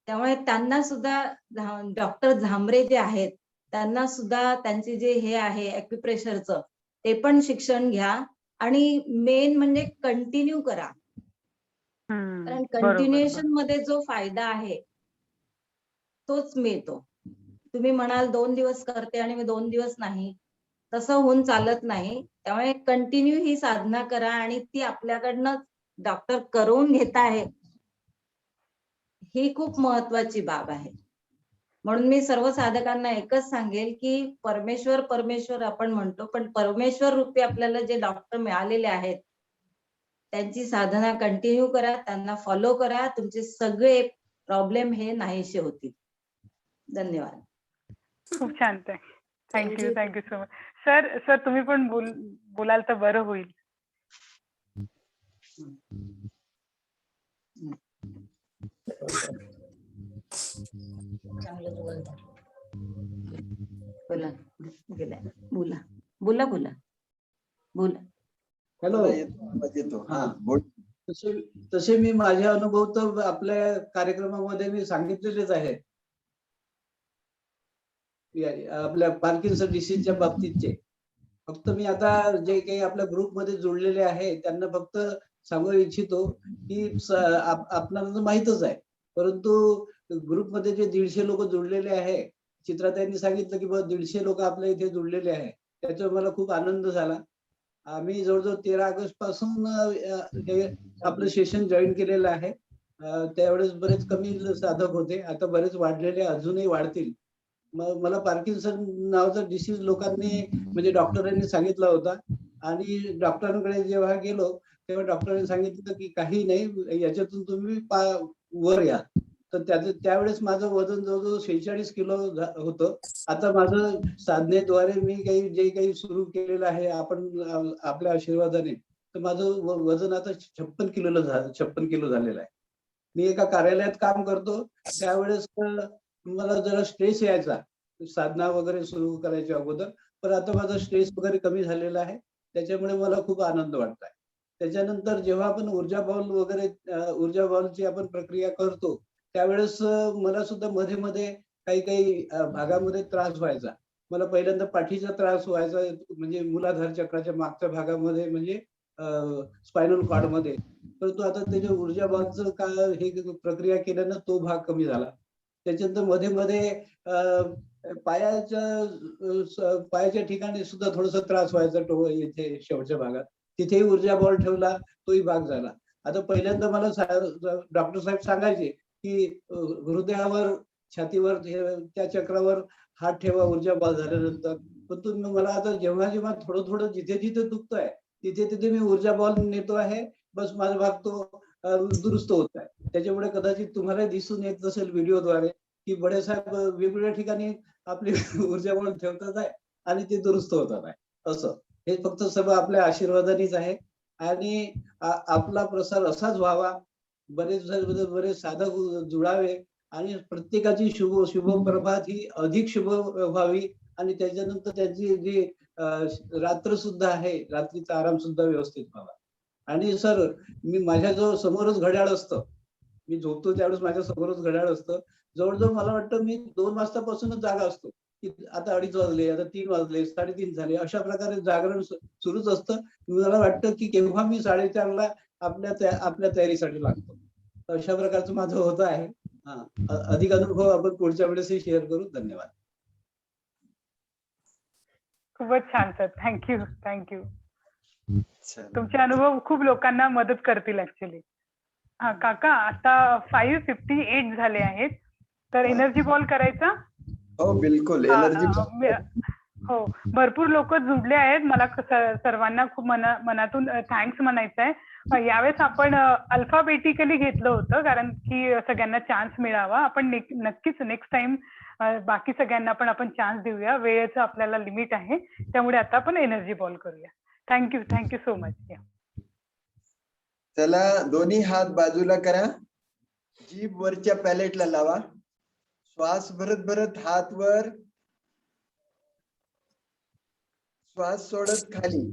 त्यामुळे त्यांना सुद्धा डॉक्टर झांबरे जे आहेत त्यांना सुद्धा त्यांचे जे हे आहे ॲक्युप्रेशरचं ते पण शिक्षण घ्या आणि मेन म्हणजे कंटिन्यू करा. कारण कंटिन्युएशन मध्ये जो फायदा आहे तोच मिळतो. तुम्ही म्हणाल 2 दिवस करते आणि मी 2 दिवस नाही, तसं होऊन चालत नाही. त्यामुळे कंटिन्यू ही साधना करा आणि ती आपल्याकडनं डॉक्टर करून घेत आहे ही खूप महत्वाची बाब आहे. म्हणून मी सर्व साधकांना एकच सांगेल की परमेश्वर परमेश्वर आपण म्हणतो, पण परमेश्वर रूपी आपल्याला जे डॉक्टर मिळालेले आहेत त्यांची साधना कंटिन्यू करा, त्यांना फॉलो करा, तुमचे सगळे प्रॉब्लेम हे नाहीसे होतील. धन्यवाद. खूप छान. Thank you so much. सर तुम्ही पण बोलाल तर बरं होईल. बोला बोला बोला बोला बोला. हॅलो, येतो. हा बोल. तसे मी माझे अनुभव तर आपल्या कार्यक्रमामध्ये मी सांगितलेलेच आहेत. आपल्या पार्किन्सन डिसीजच्या बाबतीतचे. फक्त मी आता जे काही आपल्या ग्रुपमध्ये जोडलेले आहे त्यांना फक्त सांगू इच्छितो की आपल्याला माहितच आहे, परंतु ग्रुपमध्ये जे 150 लोक जोडलेले आहे, चित्राताईंनी सांगितलं की 150 लोक आपल्या इथे जोडलेले आहे, त्याच्यावर मला खूप आनंद झाला. आम्ही जवळजवळ 13 ऑगस्ट पासून हे आपलं सेशन जॉईन केलेलं आहे. त्यावेळेस बरेच कमी साधक होते, आता बरेच वाढलेले, अजूनही वाढतील. मला पार्किन्सन नावाचा डिसीज लोकांनी म्हणजे डॉक्टरांनी सांगितला होता आणि डॉक्टरांकडे जेव्हा गेलो तेव्हा डॉक्टरांनी सांगितलं की काही नाही, याच्यातून तुम्ही वर या. तर त्यावेळेस माझं वजन जवळजवळ 46 किलो होतं. आता माझं साधनेद्वारे मी जे काही सुरू केलेलं आहे आपण आपल्या आशीर्वादाने, तर माझं वजन आता 56 किलो झालेलं आहे. मी एका कार्यालयात काम करतो, त्यावेळेस मला जरा स्ट्रेस यायचा साधना वगैरे सुरू करायच्या अगोदर, पण आता माझा स्ट्रेस वगैरे कमी झालेला आहे, त्याच्यामुळे मला खूप आनंद वाटत आहे. त्याच्यानंतर जेव्हा आपण ऊर्जा बॉलची आपण प्रक्रिया करतो त्यावेळेस मला सुद्धा मध्ये मध्ये काही भागामध्ये त्रास व्हायचा. मला पहिल्यांदा पाठीचा त्रास व्हायचा, म्हणजे मूलाधार चक्राच्या मागच्या भागामध्ये, म्हणजे स्पायनल कॉर्ड मध्ये. परंतु आता त्याच्या ऊर्जा बॉलचं हे प्रक्रिया केल्यानं तो भाग कमी झाला. त्याच्यानंतर मध्ये मध्ये पायाच्या ठिकाणी सुद्धा थोडासा त्रास व्हायचा, इथे शेवटच्या भागात, तिथेही ऊर्जा बॉल ठेवला, तोही भाग झाला. आता पहिल्यांदा मला डॉक्टर साहेब सांगायचे की हृदयावर, छातीवर, त्या चक्रावर हात ठेवा ऊर्जा बॉल झाल्यानंतर. पण तुम्ही मला आता जेव्हा जेव्हा थोडं थोडं जिथे जिथे दुखतंय तिथे तिथे मी ऊर्जा बॉल नेतो आहे, बस माझा भाग तो दुरुस्त होत आहे. त्याच्यामुळे कदाचित तुम्हाला दिसून येत असेल व्हिडिओद्वारे की बडे साहेब वेगवेगळ्या ठिकाणी आपली ऊर्जा बॉल ठेवतात आहे आणि ते दुरुस्त होतात आहे. असं हे फक्त सर्व आपल्या आशीर्वादानेच आहे आणि आपला प्रसार असाच व्हावा, बरेच साधक जुळावे आणि प्रत्येकाची शुभ प्रभात ही अधिक शुभ व्हावी आणि त्याच्यानंतर त्याची जी रात्र सुद्धा आहे, रात्रीचा आराम सुद्धा व्यवस्थित व्हावा. आणि सर, मी माझ्या जो समोरच घड्याळ असतं, मी झोपतो त्यावेळेस माझ्या समोरच घड्याळ असतं. जवळजवळ मला वाटतं मी 2 वाजतापासूनच जागा असतो की आता 2:30 वाजले, आता 3 वाजले, 3:30 झाले, अशा प्रकारे जागरण सुरूच असतं. मला वाटतं की केव्हा मी 4:30ला आपल्या तयारीसाठी लागतो. अशा प्रकारचं माझं होत आहे. अधिक अनुभव आपण पुढच्या वेळेसही शेअर करू. धन्यवाद. खूपच छान सर. थँक्यू. तुमचे अनुभव खूप लोकांना मदत करतील ऍक्च्युली. हा काका, आता 5:58 झाले आहेत, तर एनर्जी बॉल करायचा? हो बिलकुल, एनर्जी. हो, भरपूर लोक जुडले आहेत. मला सर्वांना खूप मनातून थँक्स म्हणायचं आहे. यावेळेस आपण अल्फाबेटिकली घेतलं होतं कारण की सगळ्यांना चान्स मिळावा. आपण नक्कीच नेक्स्ट टाइम बाकी सगळ्यांना पण आपण चान्स देऊया. वेळेचं आपल्याला लिमिट आहे, त्यामुळे आता आपण एनर्जी बॉल करूया. Thank you so much. चला, दोन्ही हात बाजूला करा, जीभ वरच्या पॅलेटला लावा, श्वास भरत भरत हात वर, श्वास सोडत खाली.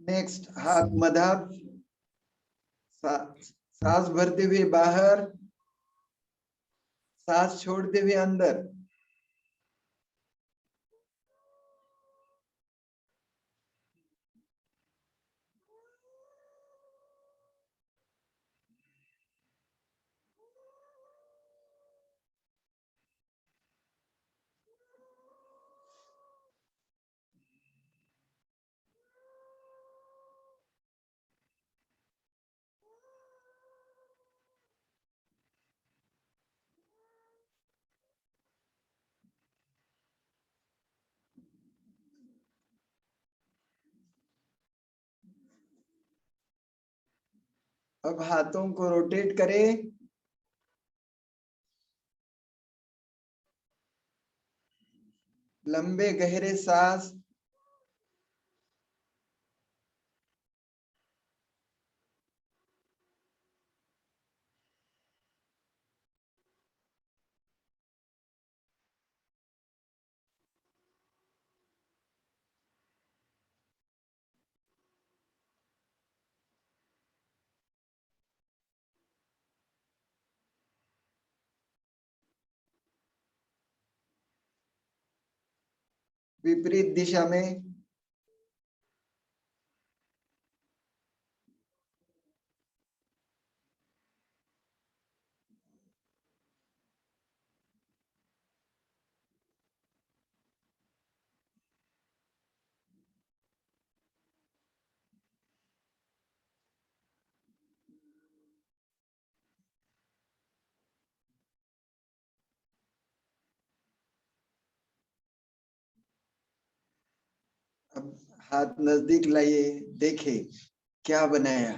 नेक्स्ट, हाथ मधात, सांस भरते हुए बाहर, सांस छोड़ते हुए अंदर। अब हाथों को रोटेट करें। लंबे गहरे सांस। विपरीत दिशा में। अब हाथ नजदीक लाइए, देखे क्या बनाया।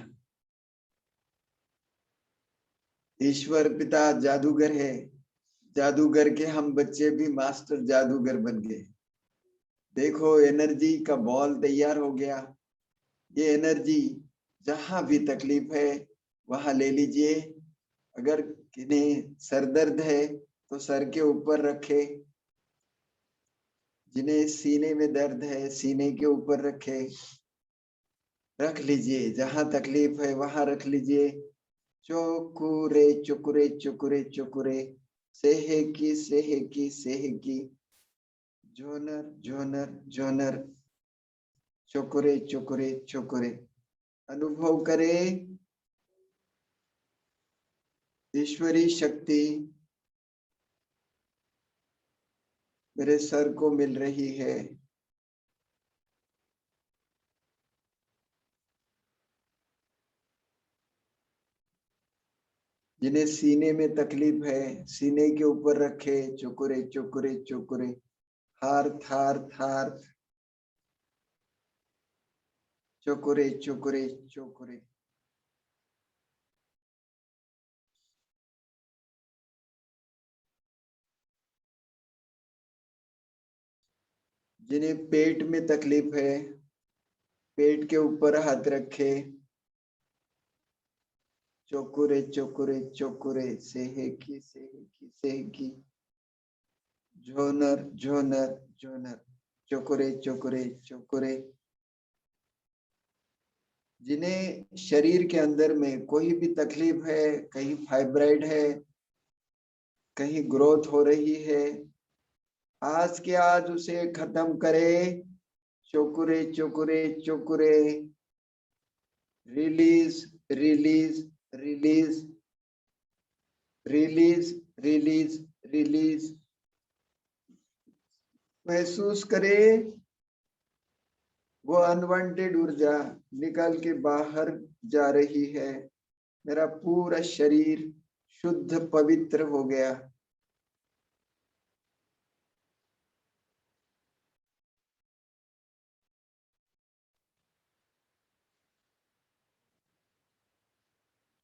ईश्वर पिता जादूगर है, जादूगर के हम बच्चे भी मास्टर जादूगर बन गए। देखो एनर्जी का बॉल तैयार हो गया। ये एनर्जी जहां भी तकलीफ है वहां ले लीजिए। अगर किन्हें सर दर्द है तो सर के ऊपर रखे, जिन्हें सीने में दर्द है सीने के ऊपर रखे, रख लीजिए। जहां तकलीफ है वहां रख लीजिए। चोकुरे चुकुरे चुकुरे चुकुरे, सेहेकी सेहेकी सेहेकी, झोनर झोनर झोनर, चुकुरे चुकुरे चुकुरे। अनुभव करे ईश्वरी शक्ति मेरे सर को मिल रही है। जिन्हें सीने में तकलीफ है सीने के ऊपर रखे, चुकुरे चुकुरे चुकुरे, हार थार थार, चुकुरे चुकुरे चुकुरे। जिन्हें पेट में तकलीफ है पेट के ऊपर हाथ रखे, चोकुरे चोकुरे चोकुरे, सेहेकी सेहेकी सेहेकी, झोनर झोनर झोनर, चोकुरे चोकुरे चोकुरे। जिन्हें शरीर के अंदर में कोई भी तकलीफ है, कहीं फाइब्राइड है, कहीं ग्रोथ हो रही है, आज के आज उसे खत्म करे। चोकुरे चोकुरे चोकुरे, release release release release release release. महसूस करे वो अनवांटेड ऊर्जा निकल के बाहर जा रही है। मेरा पूरा शरीर शुद्ध पवित्र हो गया।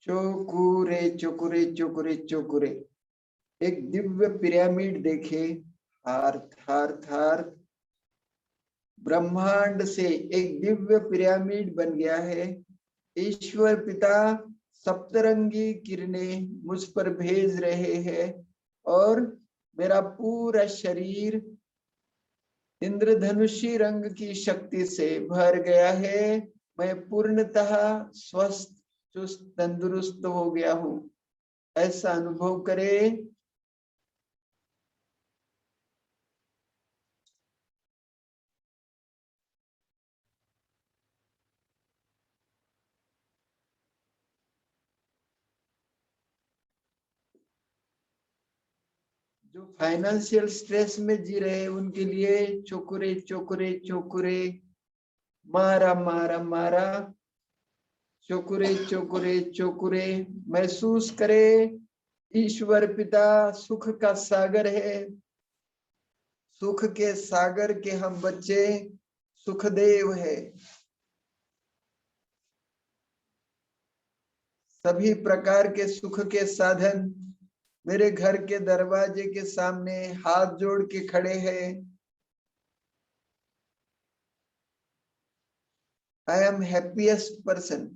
चोकुरे चोकुरे चोकुरे चोकुरे। एक दिव्य पिरामिड देखे, थार थार थार। ब्रह्मांड से एक दिव्य पिरामिड बन गया है। ईश्वर पिता सप्तरंगी किरणें मुझ पर भेज रहे हैं और मेरा पूरा शरीर इंद्रधनुषी रंग की शक्ति से भर गया है। मैं पूर्णतः स्वस्थ चुस्त तंदुरुस्त हो गया हूँ, ऐसा अनुभव करें। जो फाइनेंशियल स्ट्रेस में जी रहे हैं उनके लिए चोकुरे चोकुरे चोकुरे, मारा मारा मारा, चोकुरे चोकुरे चोकुरे। महसूस करे ईश्वर पिता सुख का सागर है, सुख के सागर के हम बच्चे सुखदेव है। सभी प्रकार के सुख के साधन मेरे घर के दरवाजे के सामने हाथ जोड़ के खड़े हैं। I am happiest person.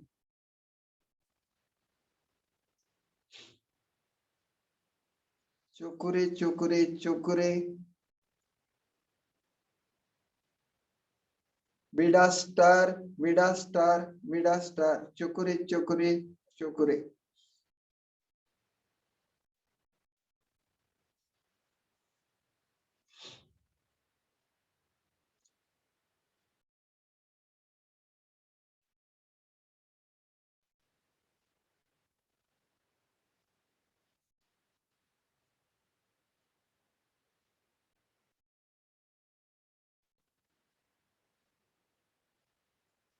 चोकुरे चोकुरे चोकुरे, बीड़ा स्टार बीड़ा स्टार बीड़ा स्टार, चोकुरे चोकुरे चोकुरे।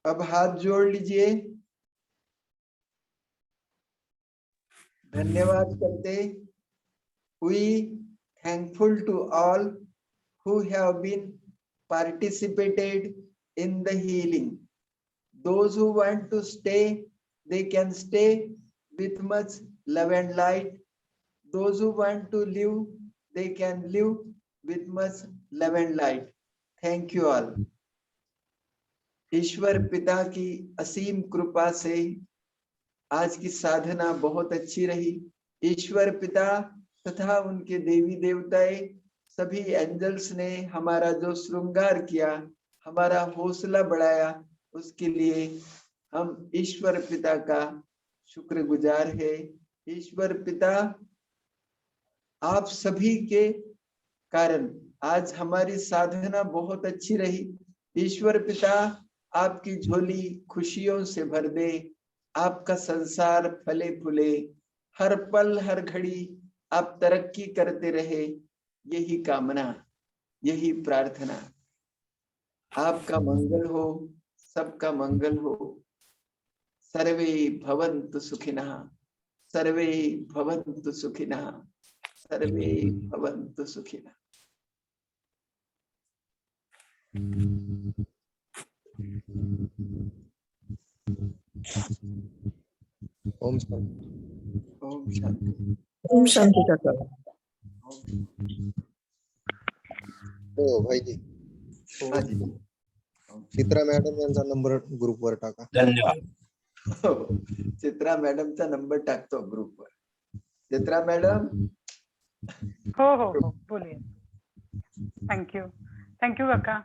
अब हाथ जोड़ लीजिए, धन्यवाद करते। We thankful to all who have been participated in the healing. Those who want to stay, they can stay with much love and light. Those who want to live, they can live with much love and light. Thank you all. ईश्वर पिता की असीम कृपा से आज की साधना बहुत अच्छी रही। ईश्वर पिता तथा उनके देवी देवताएं, सभी एंजल्स ने हमारा जो श्रृंगार किया, हमारा हौसला बढ़ाया, उसके लिए हम ईश्वर पिता का शुक्रगुजार है। ईश्वर पिता आप सभी के कारण आज हमारी साधना बहुत अच्छी रही। ईश्वर पिता आपकी झोली खुशियों से भर दे, आपका संसार फले फूले, हर पल हर घड़ी आप तरक्की करते रहे, यही कामना, यही प्रार्थना। आपका मंगल हो, सबका मंगल हो। सर्वे भवन्तु सुखिनः, सर्वे भवन्तु सुखिनः, सर्वे भवन्तु सुखिनः। ओम शांति। ओम शांति। ओम शांति काका। हो भाई जी, हाँ जी, चित्रा मॅडम यांचा नंबर ग्रुपवर टाका। धन्यवाद। चित्रा मॅडमचा नंबर टाकतो ग्रुपवर। चित्रा मॅडम। हो हो हो, बोलिए। थँक्यू काका।